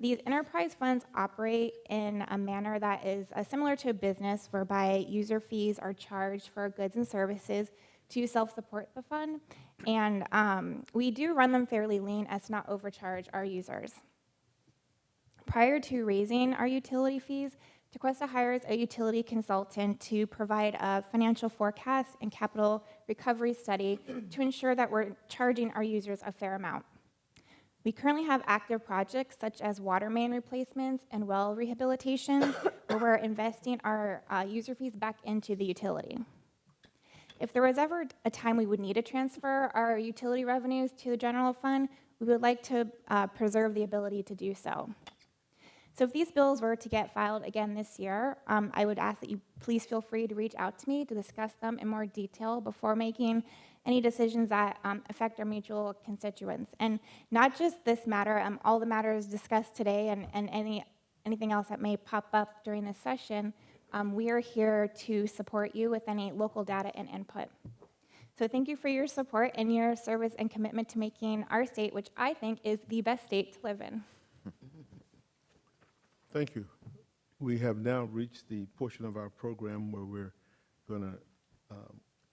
These enterprise funds operate in a manner that is similar to a business, whereby user fees are charged for goods and services to self-support the fund, and we do run them fairly lean as to not overcharge our users. Prior to raising our utility fees, DeQuesta hires a utility consultant to provide a financial forecast and capital recovery study to ensure that we're charging our users a fair amount. We currently have active projects such as water main replacements and well rehabilitations, where we're investing our user fees back into the utility. If there was ever a time we would need to transfer our utility revenues to the general fund, we would like to preserve the ability to do so. So if these bills were to get filed again this year, I would ask that you please feel free to reach out to me to discuss them in more detail before making any decisions that affect our mutual constituents. And not just this matter, all the matters discussed today and anything else that may pop up during this session, we are here to support you with any local data and input. So thank you for your support and your service and commitment to making our state, which I think is the best state to live in. Thank you. We have now reached the portion of our program where we're going to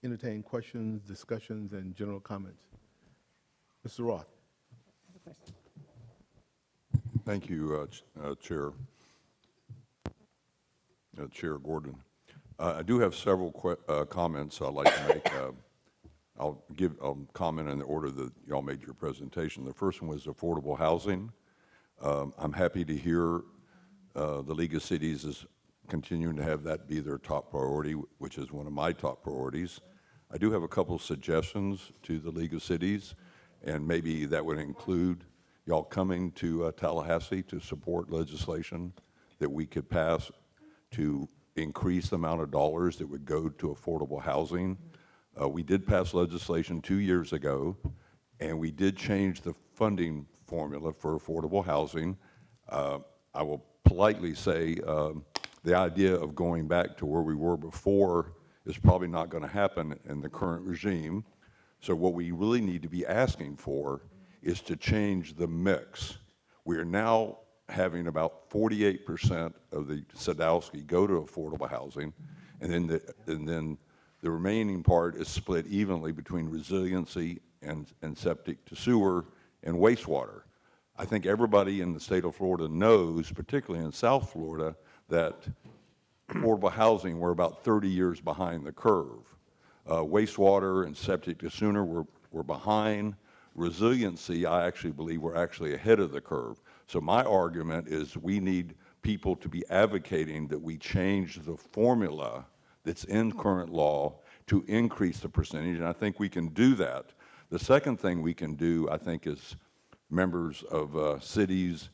entertain questions, discussions, and general comments. Mr. Roth. Thank you, Chair. Chair Gordon. I do have several comments I'd like to make. I'll comment in the order that y'all made your presentation. The first one was affordable housing. I'm happy to hear the League of Cities is continuing to have that be their top priority, which is one of my top priorities. I do have a couple of suggestions to the League of Cities, and maybe that would include y'all coming to Tallahassee to support legislation that we could pass to increase the amount of dollars that would go to affordable housing. We did pass legislation 2 years ago, and we did change the funding formula for affordable housing. I will politely say the idea of going back to where we were before is probably not going to happen in the current regime. So what we really need to be asking for is to change the mix. We are now having about 48% of the Sadowski go to affordable housing, and then the remaining part is split evenly between resiliency and septic to sewer and wastewater. I think everybody in the state of Florida knows, particularly in South Florida, that affordable housing, we're about 30 years behind the curve. Wastewater and septic to sewer, we're behind. Resiliency, I actually believe we're actually ahead of the curve. So my argument is we need people to be advocating that we change the formula that's in current law to increase the percentage, and I think we can do that. The second thing we can do, I think, is members of cities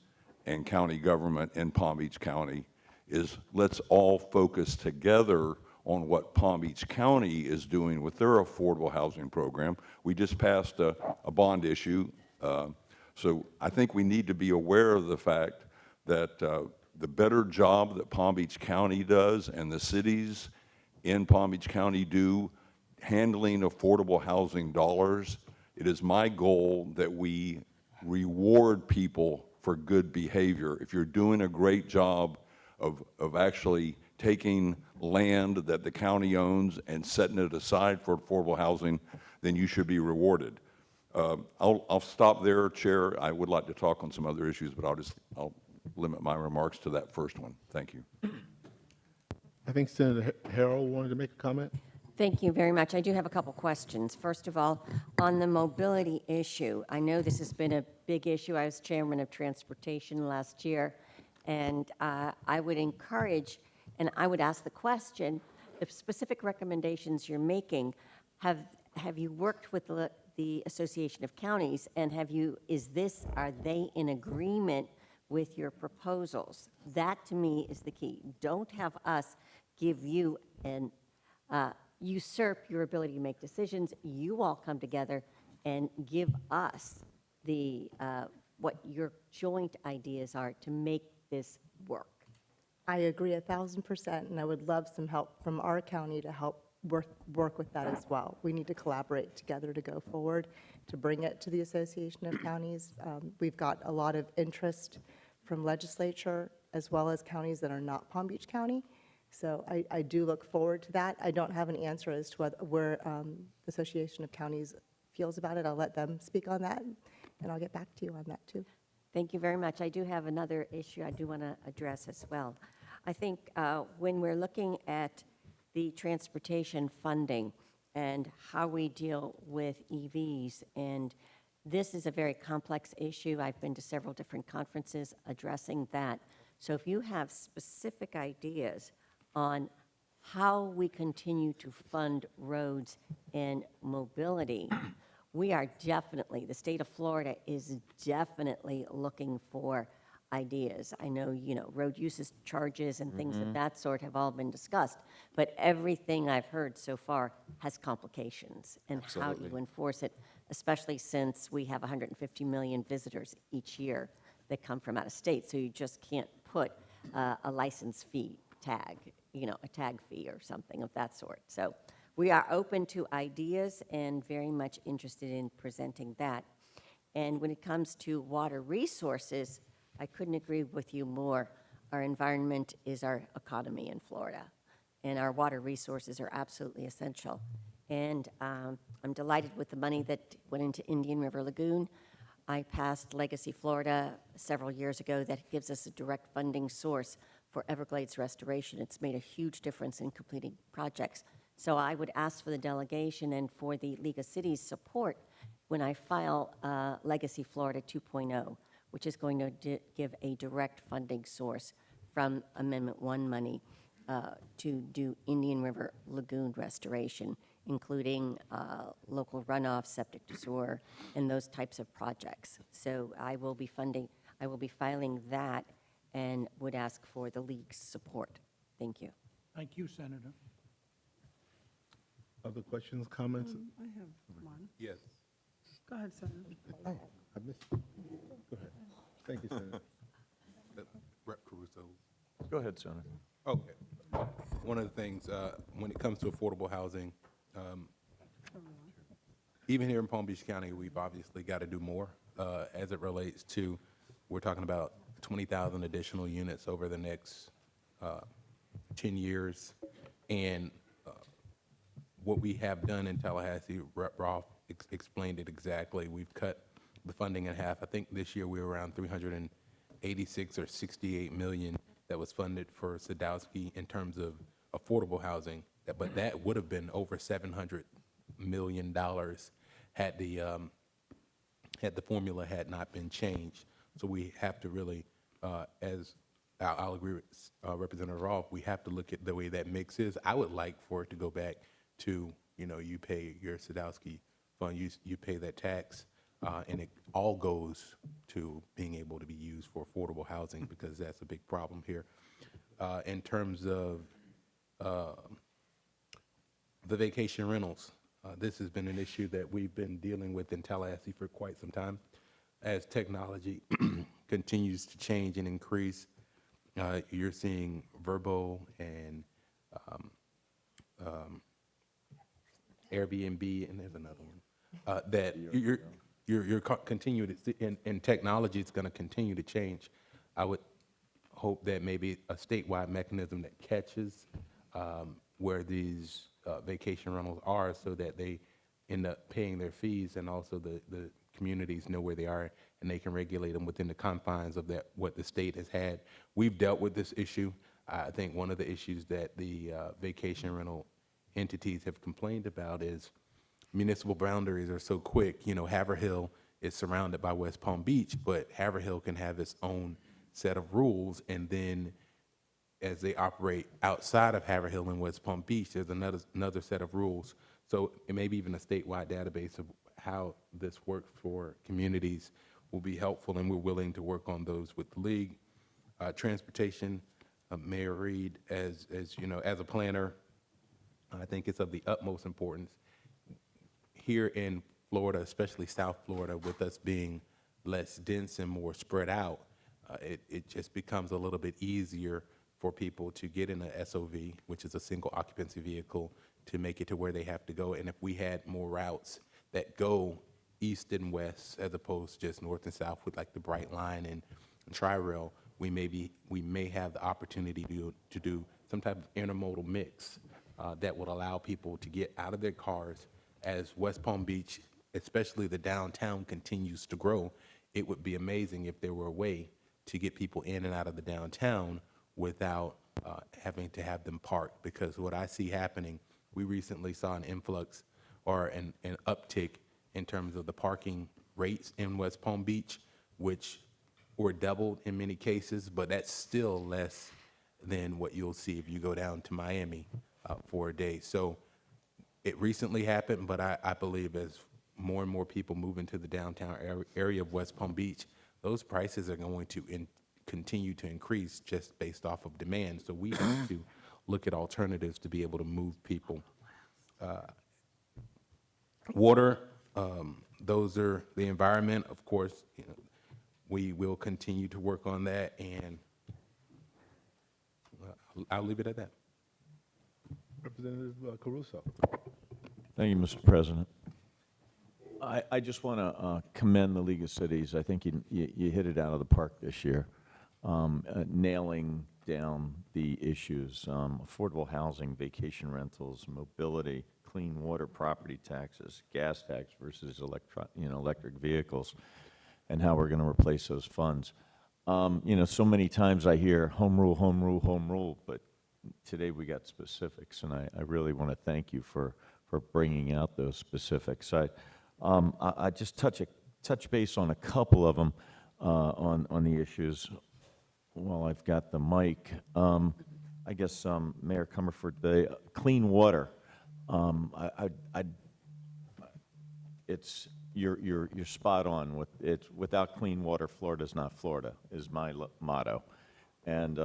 and county government in Palm Beach County, is let's all focus together on what Palm Beach County is doing with their affordable housing program. We just passed a bond issue, so I think we need to be aware of the fact that the better job that Palm Beach County does and the cities in Palm Beach County do handling affordable housing dollars, it is my goal that we reward people for good behavior. If you're doing a great job of actually taking land that the county owns and setting it aside for affordable housing, then you should be rewarded. I'll stop there, Chair. I would like to talk on some other issues, but I'll limit my remarks to that first one. Thank you. I think Senator Harrell wanted to make a comment. Thank you very much. I do have a couple questions. First of all, on the mobility issue, I know this has been a big issue. I was chairman of transportation last year, and I would encourage, and I would ask the question, the specific recommendations you're making, have you worked with the Association of Counties, and are they in agreement with your proposals? That, to me, is the key. Don't have us give you an usurp your ability to make decisions. You all come together and give us what your joint ideas are to make this work. I agree 1,000%, and I would love some help from our county to help work with that as well. We need to collaborate together to go forward, to bring it to the Association of Counties. We've got a lot of interest from legislature as well as counties that are not Palm Beach County. So I do look forward to that. I don't have an answer as to where the Association of Counties feels about it. I'll let them speak on that, and I'll get back to you on that too. Thank you very much. I do have another issue I do want to address as well. I think when we're looking at the transportation funding and how we deal with EVs, and this is a very complex issue. I've been to several different conferences addressing that. So if you have specific ideas on how we continue to fund roads and mobility, we are definitely, the state of Florida is definitely looking for ideas. I know, road usage charges and things of that sort have all been discussed, but everything I've heard so far has complications. And how do Absolutely. you enforce it, especially since we have 150 million visitors each year that come from out of state, so you just can't put a license fee tag, a tag fee or something of that sort. So we are open to ideas and very much interested in presenting that. And when it comes to water resources, I couldn't agree with you more. Our environment is our economy in Florida, and our water resources are absolutely essential. And I'm delighted with the money that went into Indian River Lagoon. I passed Legacy Florida several years ago that gives us a direct funding source for Everglades restoration. It's made a huge difference in completing projects. So I would ask for the delegation and for the League of Cities support when I file Legacy Florida 2.0, which is going to give a direct funding source from Amendment 1 money to do Indian River Lagoon restoration, including local runoff, septic to sewer, and those types of projects. So I will be filing that and would ask for the League's support. Thank you. Thank you, Senator. Other questions, comments? I have one. Yes. Go ahead, Senator. Oh, I missed it. Go ahead. Thank you, Senator. Rep. Caruso. Go ahead, Senator. Okay. One of the things, when it comes to affordable housing, even here in Palm Beach County, we've obviously got to do more as it relates to, we're talking about 20,000 additional units over the next 10 years. And what we have done in Tallahassee, Rep. Roth explained it exactly. We've cut the funding in half. I think this year we were around 386 or 68 million that was funded for Sadowski in terms of affordable housing. But that would have been over $700 million had the formula had not been changed. So we have to really, as I'll agree with Representative Rolfe, we have to look at the way that mix is. I would like for it to go back to, you pay your Sadowski fund, you pay that tax, and it all goes to being able to be used for affordable housing, because that's a big problem here. In terms of the vacation rentals, this has been an issue that we've been dealing with in Tallahassee for quite some time. As technology continues to change and increase, you're seeing Vrbo and Airbnb, and there's another one that you're continuing to see, and technology is going to continue to change. I would hope that maybe a statewide mechanism that catches where these vacation rentals are, so that they end up paying their fees, and also the communities know where they are and they can regulate them within the confines of that, what the state has had. We've dealt with this issue. I think one of the issues that the vacation rental entities have complained about is municipal boundaries are so quick. You know, Haverhill is surrounded by West Palm Beach, but Haverhill can have its own set of rules, and then as they operate outside of Haverhill and West Palm Beach, there's another set of rules. So it may be even a statewide database of how this works for communities will be helpful, and we're willing to work on those with the league. Transportation, Mayor Reed, as you know, as a planner, I think it's of the utmost importance here in Florida, especially South Florida, with us being less dense and more spread out. It just becomes a little bit easier for people to get in a SOV, which is a single occupancy vehicle, to make it to where they have to go. And if we had more routes that go east and west as opposed to just north and south with like the Bright Line and Tri-Rail, we may have the opportunity to do some type of intermodal mix that would allow people to get out of their cars. As West Palm Beach, especially the downtown, continues to grow, it would be amazing if there were a way to get people in and out of the downtown without having to have them parked. Because what I see happening, we recently saw an influx or an uptick in terms of the parking rates in West Palm Beach, which were doubled in many cases, but that's still less than what you'll see if you go down to Miami for a day. So it recently happened, but I believe as more and more people move into the downtown area of West Palm Beach, those prices are going to continue to increase just based off of demand. So we have to look at alternatives to be able to move people. Water, those are the environment, of course. You know, we will continue to work on that, and I'll leave it at that. Representative Caruso. Thank you, Mr. President. I just want to commend the League of Cities. I think you hit it out of the park this year, nailing down the issues, affordable housing, vacation rentals, mobility, clean water, property taxes, gas tax versus electric vehicles, and how we're going to replace those funds. You know, so many times I hear home rule, home rule, home rule, but today we got specifics, and I really want to thank you for bringing out those specifics. I just touch base on a couple of them on the issues while I've got the mic. I guess Mayor Comerford, the clean water. You're spot on with it. Without clean water, Florida's not Florida, is my motto. And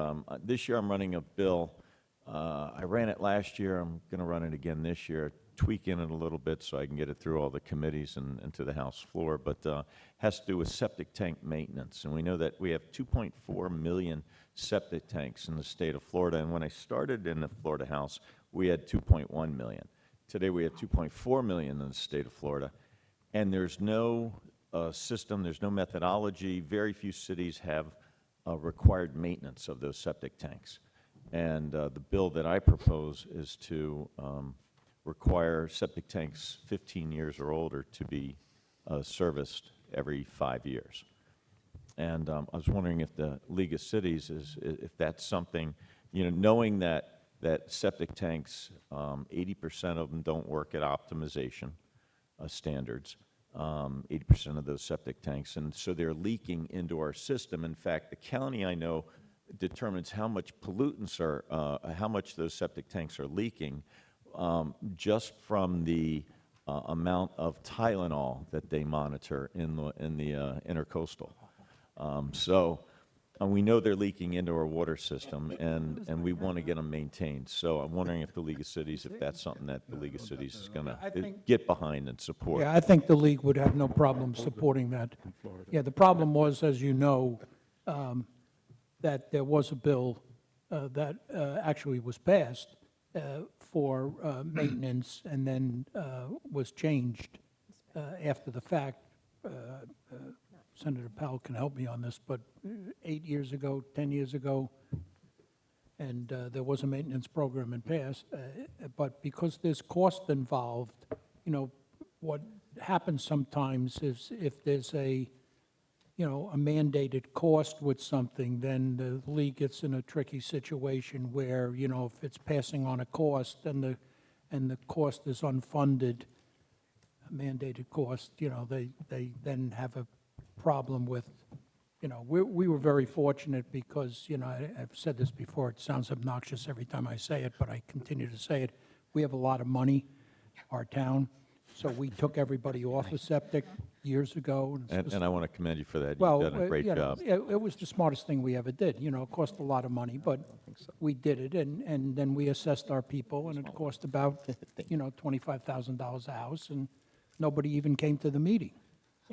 this year I'm running a bill. I ran it last year. I'm going to run it again this year, tweaking it a little bit so I can get it through all the committees and to the House floor. But has to do with septic tank maintenance. And we know that we have 2.4 million septic tanks in the state of Florida. And when I started in the Florida House, we had 2.1 million. Today we have 2.4 million in the state of Florida. And there's no system, there's no methodology. Very few cities have required maintenance of those septic tanks. And the bill that I propose is to require septic tanks 15 years or older to be serviced every 5 years. And I was wondering if the League of Cities if that's something, you know, knowing that septic tanks, 80% of them don't work at optimization standards, 80% of those septic tanks, and so they're leaking into our system. In fact, the county, I know, determines how much pollutants are, how much those septic tanks are leaking just from the amount of Tylenol that they monitor in the intercoastal. We know they're leaking into our water system, and we want to get them maintained. So I'm wondering if the League of Cities, if that's something that the League of Cities is going to get behind and support. Yeah, I think the league would have no problem supporting that. Yeah, the problem was, as you know, that there was a bill that actually was passed for maintenance and then was changed after the fact. Senator Powell can help me on this, but 8 years ago, 10 years ago, and there was a maintenance program in passed, but because there's cost involved, you know, what happens sometimes is if there's a mandated cost with something, then the league gets in a tricky situation where, if it's passing on a cost and the cost is unfunded, a mandated cost, they then have a problem with, we were very fortunate because, I've said this before, it sounds obnoxious every time I say it, but I continue to say it. We have a lot of money, our town, so we took everybody off of septic years ago. And I want to commend you for that. Well, You've done a great job. it was the smartest thing we ever did. It cost a lot of money, but we did it, and then we assessed our people, and it cost about, $25,000 a house, and nobody even came to the meeting,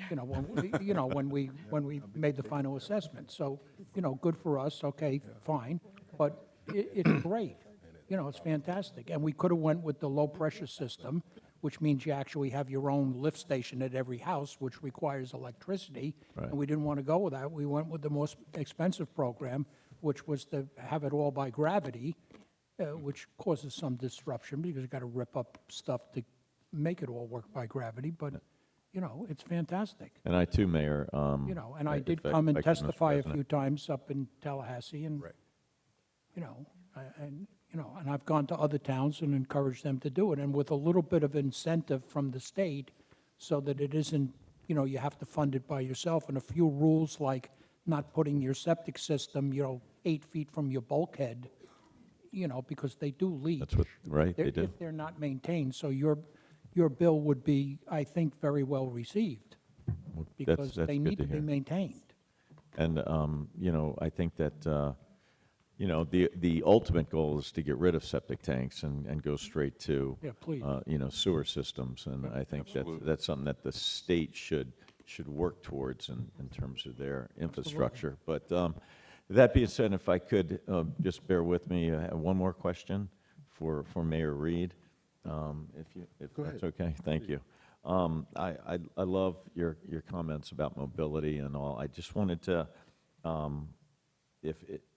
when we made the final assessment. So, good for us, okay, fine, but it's great. It's fantastic. And we could have went with the low-pressure system, which means you actually have your own lift station at every house, which requires electricity. Right. And we didn't want to go with that. We went with the most expensive program, which was to have it all by gravity, which causes some disruption because you've got to rip up stuff to make it all work by gravity. But, it's fantastic. And I too, Mayor. And I did come and testify a few times up in Tallahassee, and, and I've gone to other towns and encouraged them to do it, and with a little bit of incentive from the state so that it isn't, you have to fund it by yourself, and a few rules like not putting your septic system, 8 feet from your bulkhead, because they do leak. That's what, right, they do. If they're not maintained. So your bill would be, I think, very well received because that's they good need to to be hear. maintained. And, I think that, the ultimate goal is to get rid of septic tanks and go straight to, Yeah, please. sewer systems. And I think that's something that the state should work towards in terms of their infrastructure. But that being said, if I could just bear with me, I have one more question for Mayor Reed, if that's okay. Thank you. I love your comments about mobility and all. I just wanted to,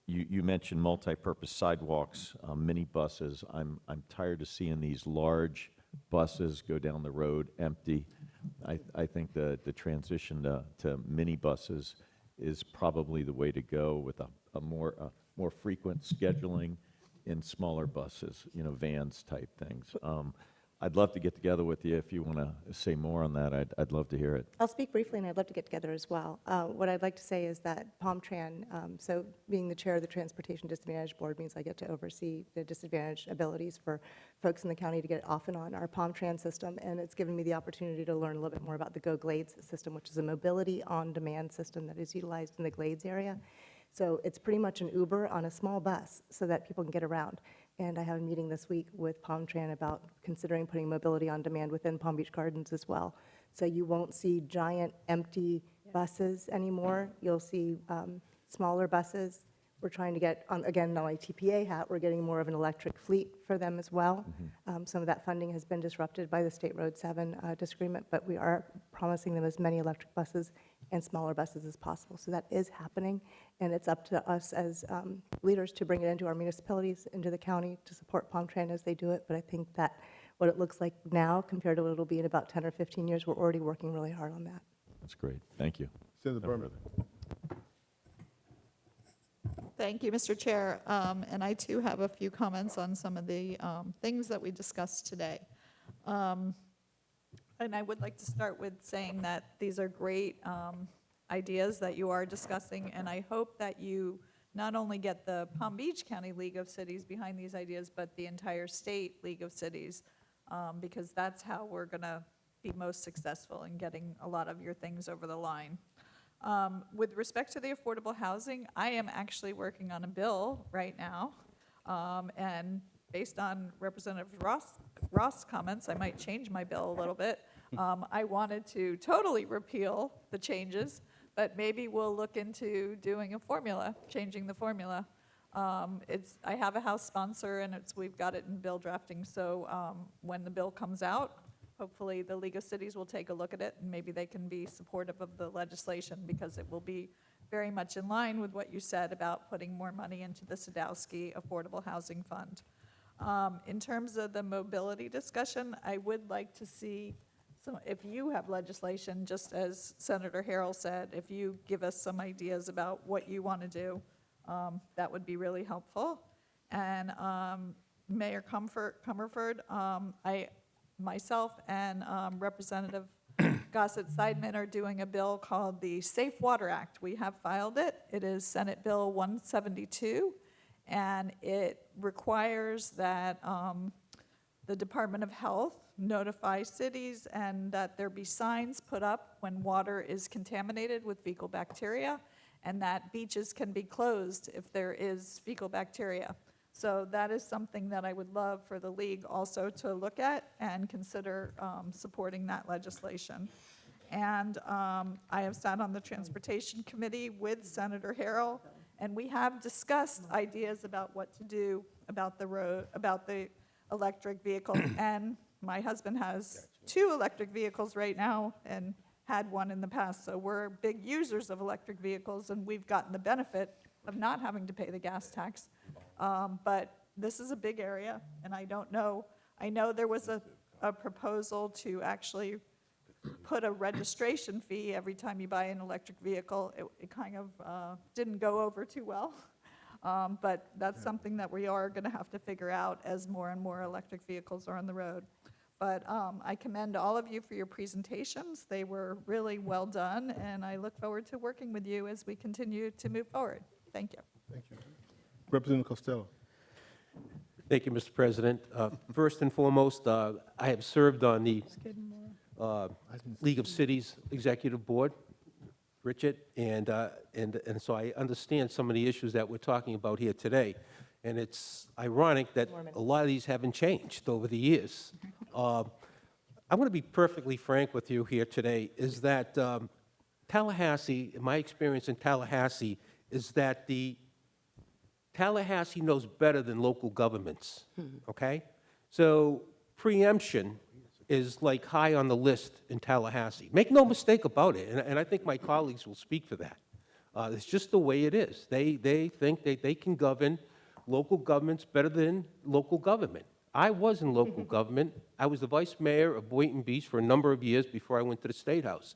you mentioned multi-purpose sidewalks, mini buses. I'm tired of seeing these large buses go down the road empty. I think the transition to mini buses is probably the way to go with a more frequent scheduling in smaller buses, vans type things. I'd love to get together with you if you want to say more on that. I'd love to hear it. I'll speak briefly, and I'd love to get together as well. What I'd like to say is that PalmTran, so being the chair of the Transportation Disadvantaged Board means I get to oversee the disadvantaged abilities for folks in the county to get off and on our PalmTran system, and it's given me the opportunity to learn a little bit more about the Go Glades system, which is a mobility on-demand system that is utilized in the Glades area. So it's pretty much an Uber on a small bus so that people can get around. And I have a meeting this week with PalmTran about considering putting mobility on demand within Palm Beach Gardens as well. So you won't see giant empty buses anymore. You'll see smaller buses. We're trying to get, again, on my TPA hat, we're getting more of an electric fleet for them as well. Some of that funding has been disrupted by the State Road 7 disagreement, but we are promising them as many electric buses and smaller buses as possible. So that is happening, and it's up to us as leaders to bring it into our municipalities, into the county, to support PalmTran as they do it. But I think that what it looks like now compared to what it'll be in about 10 or 15 years, we're already working really hard on that. That's great. Thank you. Senator No Berman. further. Thank you, Mr. Chair. And I too have a few comments on some of the things that we discussed today. And I would like to start with saying that these are great ideas that you are discussing, and I hope that you not only get the Palm Beach County League of Cities behind these ideas, but the entire state League of Cities, because that's how we're going to be most successful in getting a lot of your things over the line. With respect to the affordable housing, I am actually working on a bill right now, and based on Representative Ross' comments, I might change my bill a little bit. I wanted to totally repeal the changes, but maybe we'll look into doing a formula, changing the formula. I have a House sponsor, and we've got it in bill drafting, so when the bill comes out, hopefully the League of Cities will take a look at it, and maybe they can be supportive of the legislation, because it will be very much in line with what you said about putting more money into the Sadowski Affordable Housing Fund. In terms of the mobility discussion, I would like to see So if you have legislation, just as Senator Harrell said, if you give us some ideas about what you want to do, that would be really helpful. And Mayor Comerford, myself and Representative Gossett-Seidman are doing a bill called the Safe Water Act. We have filed it. It is Senate Bill 172, and it requires that the Department of Health notify cities and that there be signs put up when water is contaminated with fecal bacteria, and that beaches can be closed if there is fecal bacteria. So that is something that I would love for the league also to look at and consider supporting that legislation. And I have sat on the Transportation Committee with Senator Harrell, and we have discussed ideas about what to do about the road, about the electric vehicles. And my husband has 2 electric vehicles right now and had one in the past. So we're big users of electric vehicles, and we've gotten the benefit of not having to pay the gas tax. But this is a big area, and I don't know. I know there was a proposal to actually put a registration fee every time you buy an electric vehicle. It kind of didn't go over too well. But that's something that we are going to have to figure out as more and more electric vehicles are on the road. But I commend all of you for your presentations. They were really well done, and I look forward to working with you as we continue to move forward. Thank you. Thank you. Representative Costello. Thank you, Mr. President. First and foremost, I have served on the League of Cities Executive Board, Richard, and so I understand some of the issues that we're talking about here today. And it's ironic that a lot of these haven't changed over the years. I want to be perfectly frank with you here today, is that Tallahassee, my experience in Tallahassee, is that Tallahassee knows better than local governments, okay? So preemption is like high on the list in Tallahassee. Make no mistake about it, and I think my colleagues will speak for that. It's just the way it is. They think that they can govern local governments better than local government. I was in local government. I was the vice mayor of Boynton Beach for a number of years before I went to the State House.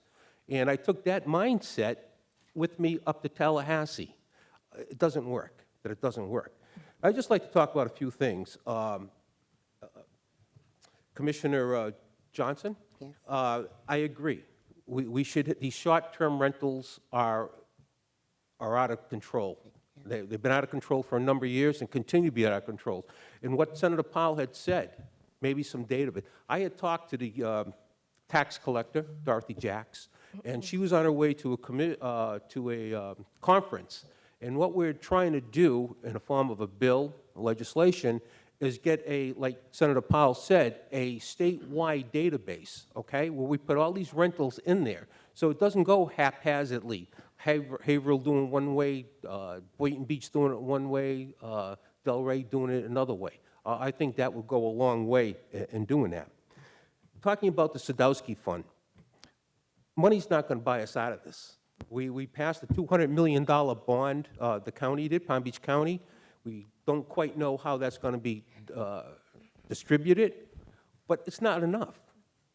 And I took that mindset with me up to Tallahassee. It doesn't work. It doesn't work. I'd just like to talk about a few things. Commissioner Johnson, Yes. I agree. We should, these short-term rentals are out of control. They've been out of control for a number of years and continue to be out of control. And what Senator Powell had said, maybe some data of it. I had talked to the tax collector, Dorothy Jacks, and she was on her way to a conference. And what we're trying to do in the form of a bill, legislation, is get a, like Senator Powell said, a statewide database, okay, where we put all these rentals in there. So it doesn't go haphazardly. Haverhill doing one way, Boynton Beach doing it one way, Delray doing it another way. I think that will go a long way in doing that. Talking about the Sadowski Fund, money's not going to buy us out of this. We passed a $200 million bond, the county did, Palm Beach County. We don't quite know how that's going to be distributed, but it's not enough.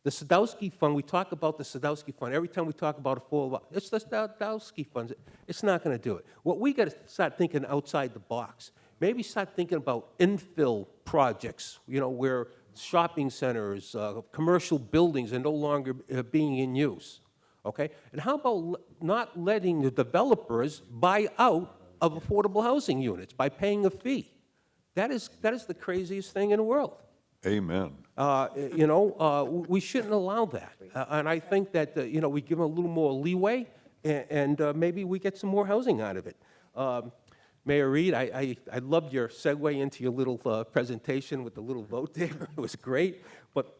The Sadowski Fund, we talk about the Sadowski Fund. Every time we talk about affordable, it's the Sadowski Fund. It's not going to do it. What we got to start thinking outside the box. Maybe start thinking about infill projects, you know, where shopping centers, commercial buildings are no longer being in use. Okay? And how about not letting the developers buy out of affordable housing units by paying a fee? That is the craziest thing in the world. Amen. You know, we shouldn't allow that. And I think that, you know, we give them a little more leeway, and maybe we get some more housing out of it. Mayor Reed, I loved your segue into your little presentation with the little vote there. It was great. But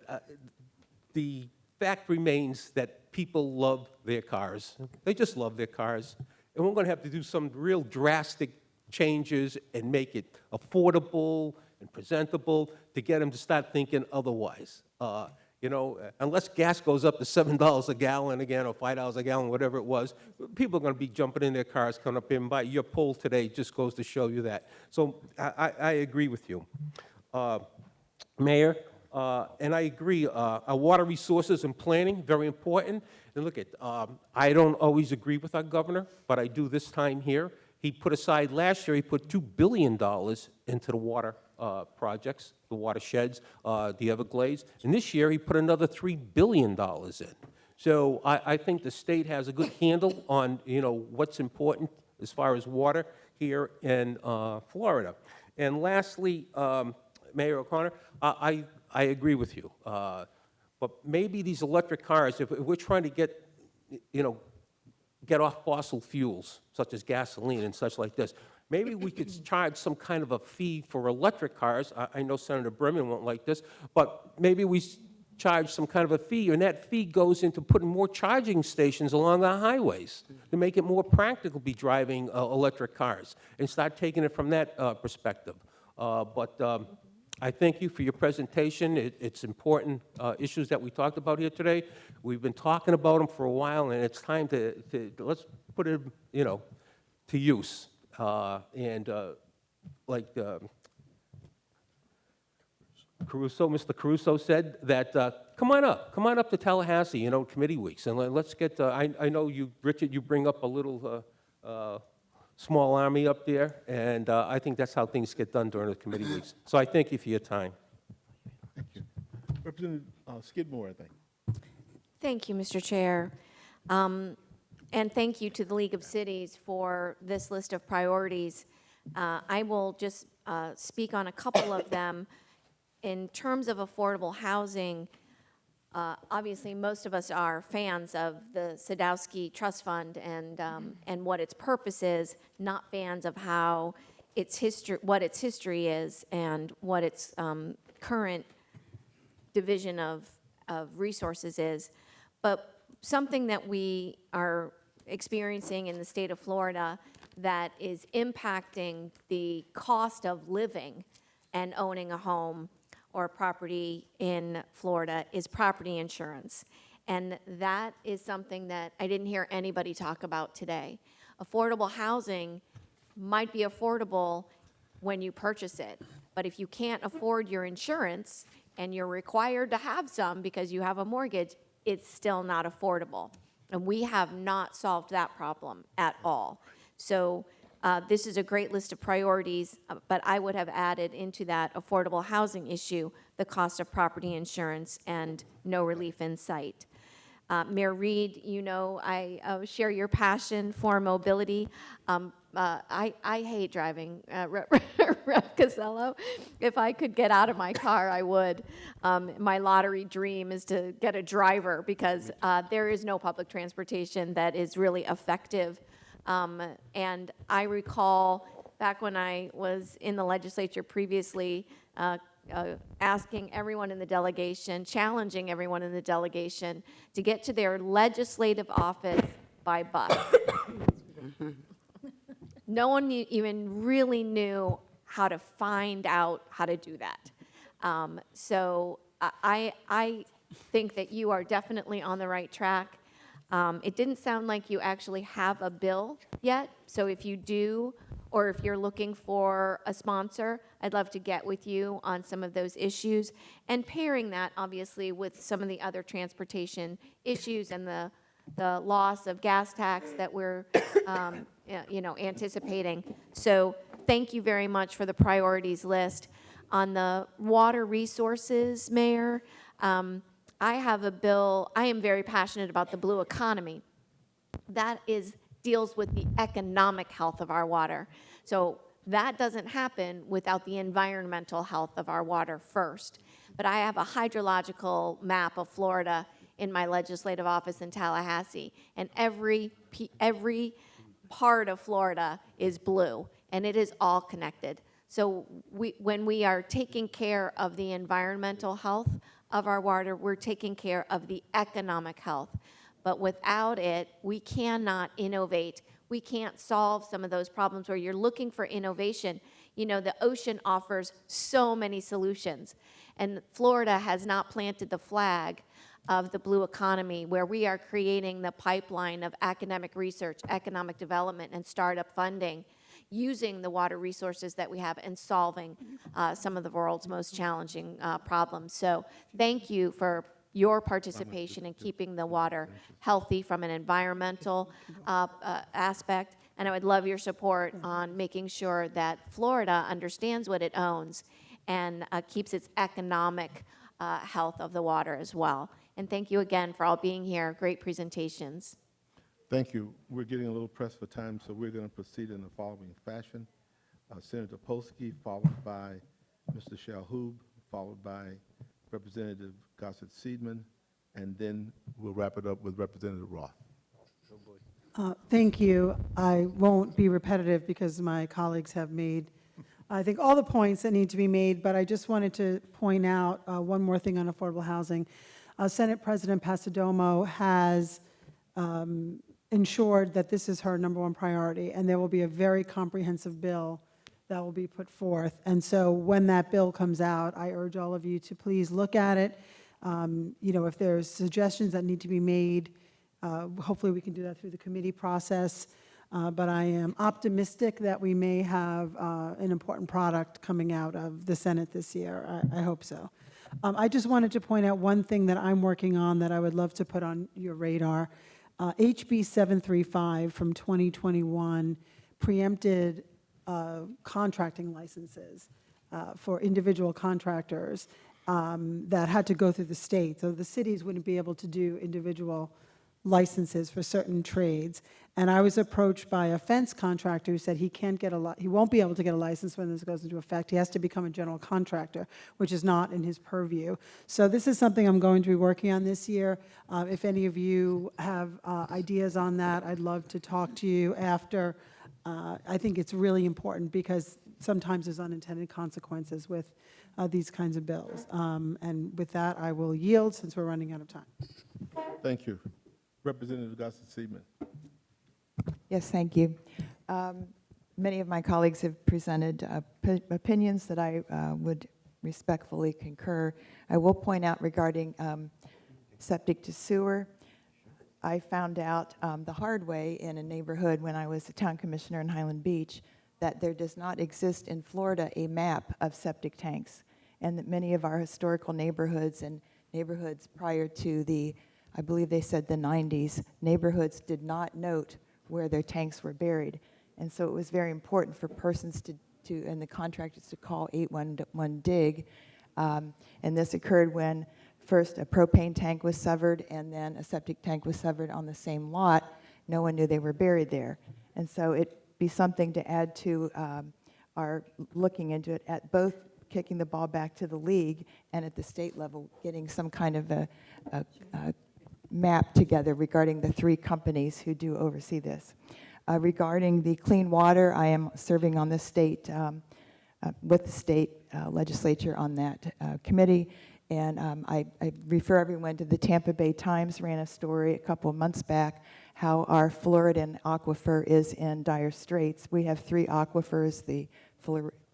the fact remains that people love their cars. They just love their cars. And we're going to have to do some real drastic changes and make it affordable and presentable to get them to start thinking otherwise. You know, unless gas goes up to $7 a gallon again or $5 a gallon, whatever it was, people are going to be jumping in their cars, coming up in and buy. Your poll today just goes to show you that. So I agree with you. Mayor, And I agree, our water resources and planning, very important. And look at, I don't always agree with our governor, but I do this time here. He put aside, last year, he put $2 billion into the water projects, the watersheds, the Everglades. And this year, he put another $3 billion in. So I think the state has a good handle on, what's important as far as water here in Florida. And lastly, Mayor O'Connor, I agree with you. But maybe these electric cars, if we're trying to get, get off fossil fuels, such as gasoline and such like this, maybe we could charge some kind of a fee for electric cars. I know Senator Berman won't like this, but maybe we charge some kind of a fee, and that fee goes into putting more charging stations along our highways to make it more practical to be driving electric cars, and start taking it from that perspective. But I thank you for your presentation. It's important issues that we talked about here today. We've been talking about them for a while, and it's time to let's put it, to use. Like Mr. Caruso said, that come on up to Tallahassee, committee weeks, and let's get. I know you, Richard, you bring up a little small army up there, and I think that's how things get done during the committee weeks. So I thank you for your time. Thank you. Representative Skidmore, I think. Thank you, Mr. Chair. And thank you to the League of Cities for this list of priorities. I will just speak on a couple of them. In terms of affordable housing, obviously most of us are fans of the Sadowski Trust Fund and what its purpose is, not fans of how its history, what its history is, and what its current division of resources is. But something that we are experiencing in the state of Florida that is impacting the cost of living and owning a home or property in Florida is property insurance. And that is something that I didn't hear anybody talk about today. Affordable housing might be affordable when you purchase it, but if you can't afford your insurance and you're required to have some because you have a mortgage, it's still not affordable. And we have not solved that problem at all. So this is a great list of priorities, but I would have added into that affordable housing issue the cost of property insurance and no relief in sight. Mayor Reed, I share your passion for mobility. I hate driving, Rep. Casello. If I could get out of my car, I would. My lottery dream is to get a driver because there is no public transportation that is really effective. And I recall back when I was in the legislature previously, asking everyone in the delegation, challenging everyone in the delegation to get to their legislative office by bus. No one even really knew how to find out how to do that. So I think that you are definitely on the right track. It didn't sound like you actually have a bill yet, so if you do, or if you're looking for a sponsor, I'd love to get with you on some of those issues, and pairing that, obviously, with some of the other transportation issues and the loss of gas tax that we're anticipating. So thank you very much for the priorities list. On the water resources, Mayor, I have a bill. I am very passionate about the blue economy. That deals with the economic health of our water. So that doesn't happen without the environmental health of our water first. But I have a hydrological map of Florida in my legislative office in Tallahassee, and every part of Florida is blue, and it is all connected. So when we are taking care of the environmental health of our water, we're taking care of the economic health. But without it, we cannot innovate. We can't solve some of those problems where you're looking for innovation. The ocean offers so many solutions. And Florida has not planted the flag of the blue economy, where we are creating the pipeline of academic research, economic development, and startup funding using the water resources that we have and solving some of the world's most challenging problems. So thank you for your participation in keeping the water healthy from an environmental aspect. And I would love your support on making sure that Florida understands what it owns and keeps its economic health of the water as well. And thank you again for all being here. Great presentations. Thank you. We're getting a little pressed for time, so we're going to proceed in the following fashion. Senator Polsky, followed by Mr. Shalhoub, followed by Representative Gossett-Seedman, and then we'll wrap it up with Representative Roth. Thank you. I won't be repetitive because my colleagues have made, I think, all the points that need to be made, but I just wanted to point out one more thing on affordable housing. Senate President Pasadomo has ensured that this is her #1 priority, and there will be a very comprehensive bill that will be put forth. And so when that bill comes out, I urge all of you to please look at it. If there's suggestions that need to be made, hopefully we can do that through the committee process. But I am optimistic that we may have an important product coming out of the Senate this year. I hope so. I just wanted to point out one thing that I'm working on that I would love to put on your radar. HB 735 from 2021 preempted contracting licenses for individual contractors that had to go through the state. So the cities wouldn't be able to do individual licenses for certain trades. And I was approached by a fence contractor who said he won't be able to get a license when this goes into effect. He has to become a general contractor, which is not in his purview. So this is something I'm going to be working on this year. If any of you have ideas on that, I'd love to talk to you after. I think it's really important because sometimes there's unintended consequences with these kinds of bills. And with that, I will yield since we're running out of time. Thank you. Representative Gossett-Seedman. Yes, thank you. Many of my colleagues have presented opinions that I would respectfully concur. I will point out regarding septic to sewer, I found out the hard way in a neighborhood when I was a town commissioner in Highland Beach that there does not exist in Florida a map of septic tanks, and that many of our historical neighborhoods and neighborhoods prior to the, I believe they said the 90s, neighborhoods did not note where their tanks were buried. And so it was very important for persons and the contractors to call 811 DIG. And this occurred when first a propane tank was severed and then a septic tank was severed on the same lot. No one knew they were buried there. And so it'd be something to add to our looking into it at both kicking the ball back to the league and at the state level getting some kind of a map together regarding the 3 companies who do oversee this. Regarding the clean water, I am serving on the state, with the state legislature on that committee, and I refer everyone to the Tampa Bay Times ran a story a couple of months back how our Floridan aquifer is in dire straits. We have 3 aquifers, the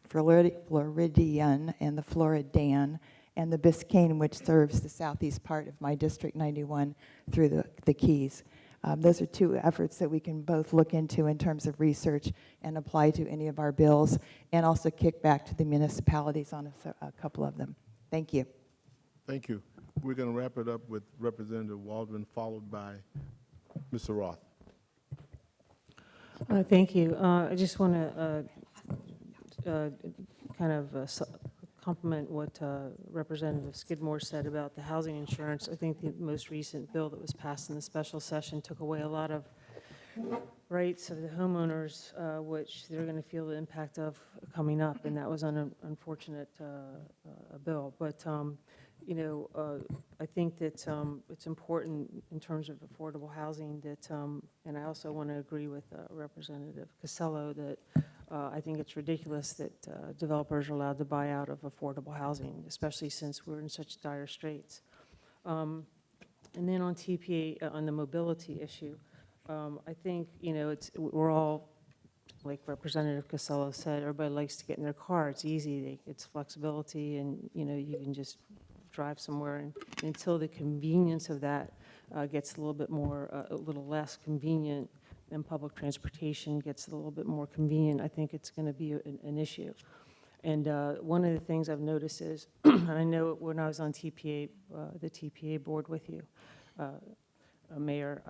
Floridian and the Floridan, and the Biscayne, which serves the southeast part of my District 91 through the Keys. Those are 2 efforts that we can both look into in terms of research and apply to any of our bills, and also kick back to the municipalities on a couple of them. Thank you. Thank you. We're going to wrap it up with Representative Waldron, followed by Mr. Roth. Thank you. I just want to kind of compliment what Representative Skidmore said about the housing insurance. I think the most recent bill that was passed in the special session took away a lot of rights of the homeowners, which they're going to feel the impact of coming up, and that was an unfortunate bill. But I think that it's important in terms of affordable housing that, and I also want to agree with Representative Casello that I think it's ridiculous that developers are allowed to buy out of affordable housing, especially since we're in such dire straits. And then on TPA, on the mobility issue, I think, we're all, like Representative Casello said, everybody likes to get in their car. It's easy. It's flexibility, and, you can just drive somewhere. And until the convenience of that gets a little bit more, a little less convenient, and public transportation gets a little bit more convenient, I think it's going to be an issue. And one of the things I've noticed is, and I know when I was on TPA, the TPA board with you, Mayor,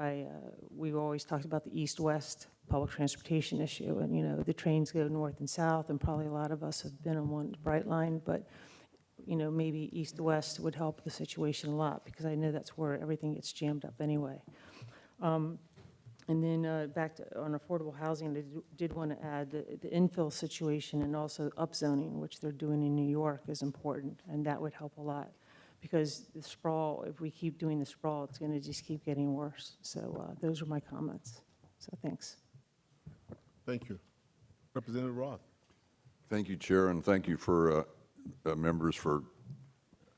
we always talked about the east-west public transportation issue, and, you know, the trains go north and south, and probably a lot of us have been on one bright line, but, you know, maybe east-west would help the situation a lot, because I know that's where everything gets jammed up anyway. And then back to, on affordable housing, I did want to add the infill situation and also upzoning, which they're doing in New York, is important, and that would help a lot. Because the sprawl, if we keep doing the sprawl, it's going to just keep getting worse. So those are my comments. So thanks. Thank you. Representative Roth. Thank you, Chair, and thank you for members for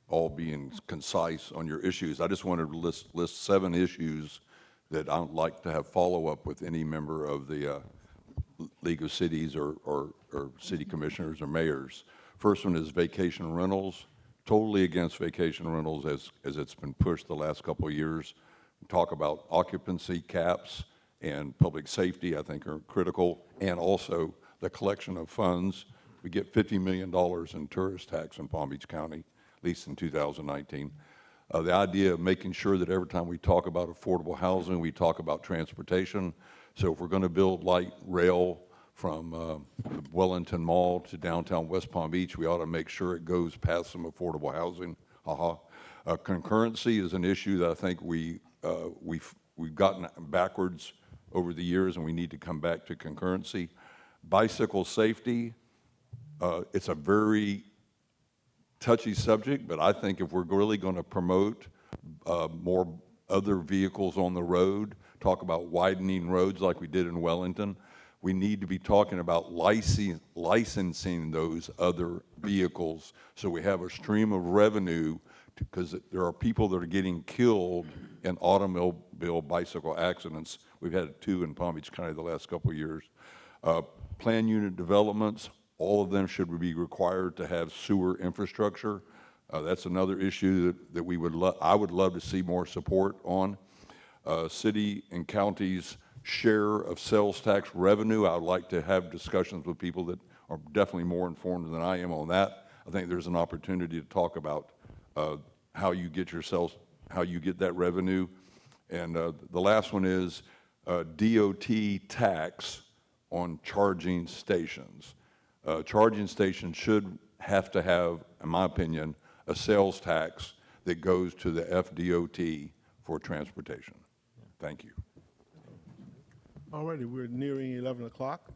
all being concise on your issues. I just wanted to list 7 issues that I'd like to have follow-up with any member of the League of Cities or city commissioners or mayors. First one is vacation rentals. Totally against vacation rentals as it's been pushed the last couple of years. Talk about occupancy caps and public safety, I think, are critical, and also the collection of funds. We get $50 million in tourist tax in Palm Beach County, at least in 2019. The idea of making sure that every time we talk about affordable housing, we talk about transportation. So if we're going to build light rail from Wellington Mall to downtown West Palm Beach, we ought to make sure it goes past some affordable housing. Concurrency is an issue that I think we've gotten backwards over the years, and we need to come back to concurrency. Bicycle safety, it's a very touchy subject, but I think if we're really going to promote more other vehicles on the road, talk about widening roads like we did in Wellington, we need to be talking about licensing those other vehicles so we have a stream of revenue, because there are people that are getting killed in automobile bicycle accidents. We've had 2 in Palm Beach County the last couple of years. Plan unit developments, all of them should be required to have sewer infrastructure. That's another issue that I would love to see more support on. City and counties' share of sales tax revenue, I would like to have discussions with people that are definitely more informed than I am on that. I think there's an opportunity to talk about how you get that revenue. And the last one is DOT tax on charging stations. Charging stations should have to have, in my opinion, a sales tax that goes to the FDOT for transportation. Thank you. All righty, we're nearing 11 o'clock,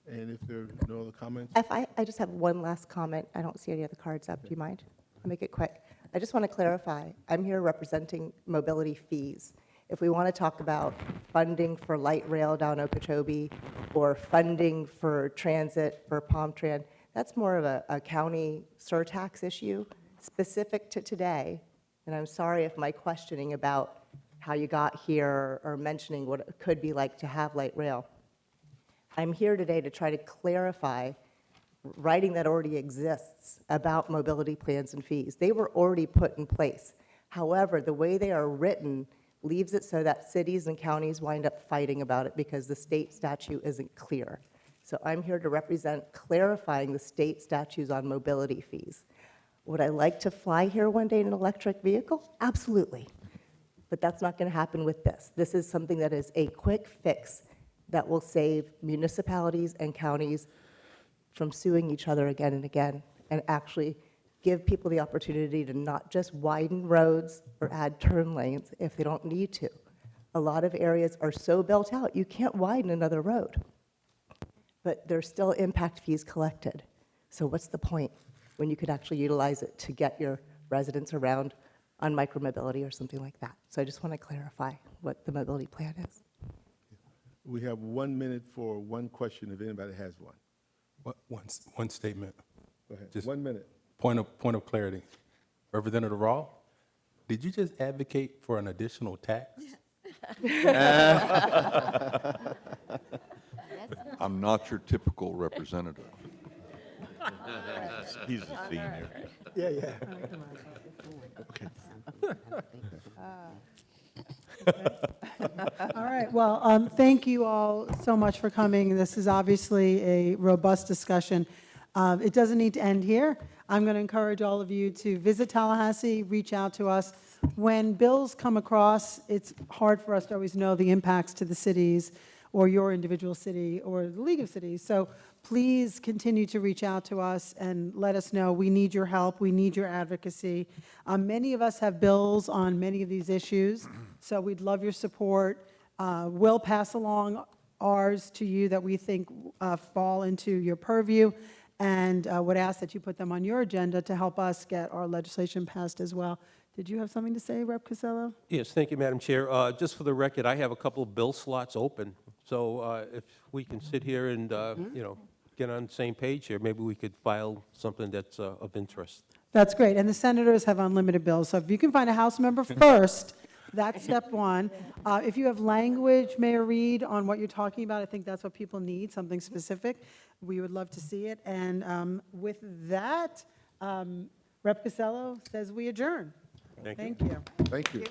and if there are no other comments. I just have one last comment. I don't see any other cards up. Do you mind? I'll make it quick. I just want to clarify, I'm here representing mobility fees. If we want to talk about funding for light rail down Okeechobee or funding for transit for Palm Tran, that's more of a county surtax issue specific to today. And I'm sorry if my questioning about how you got here or mentioning what it could be like to have light rail. I'm here today to try to clarify writing that already exists about mobility plans and fees. They were already put in place. However, the way they are written leaves it so that cities and counties wind up fighting about it because the state statute isn't clear. So I'm here to represent clarifying the state statutes on mobility fees. Would I like to fly here one day in an electric vehicle? Absolutely. But that's not going to happen with this. This is something that is a quick fix that will save municipalities and counties from suing each other again and again, and actually give people the opportunity to not just widen roads or add turn lanes if they don't need to. A lot of areas are so built out, you can't widen another road. But there's still impact fees collected. So what's the point when you could actually utilize it to get your residents around on micromobility or something like that? So I just want to clarify what the mobility plan is. We have 1 minute for one question if anybody has one. One statement. Go ahead. Just 1 minute. Point of clarity. Representative Raw, did you just advocate for an additional tax? I'm not your typical representative. He's a senior. Yeah. Okay. All right, well, thank you all so much for coming. This is obviously a robust discussion. It doesn't need to end here. I'm going to encourage all of you to visit Tallahassee, reach out to us. When bills come across, it's hard for us to always know the impacts to the cities or your individual city or the League of Cities. So please continue to reach out to us and let us know. We need your help. We need your advocacy. Many of us have bills on many of these issues, so we'd love your support. We'll pass along ours to you that we think fall into your purview, and would ask that you put them on your agenda to help us get our legislation passed as well. Did you have something to say, Rep. Costello? Yes, thank you, Madam Chair. Just for the record, I have a couple of bill slots open, so if we can sit here and, get on the same page here, maybe we could file something that's of interest. That's great, and the senators have unlimited bills, so if you can find a House member first, that's step one. If you have language, Mayor Reed, on what you're talking about, I think that's what people need, something specific. We would love to see it, and with that, Rep. Costello says we adjourn. Thank you. Thank you. Thank you.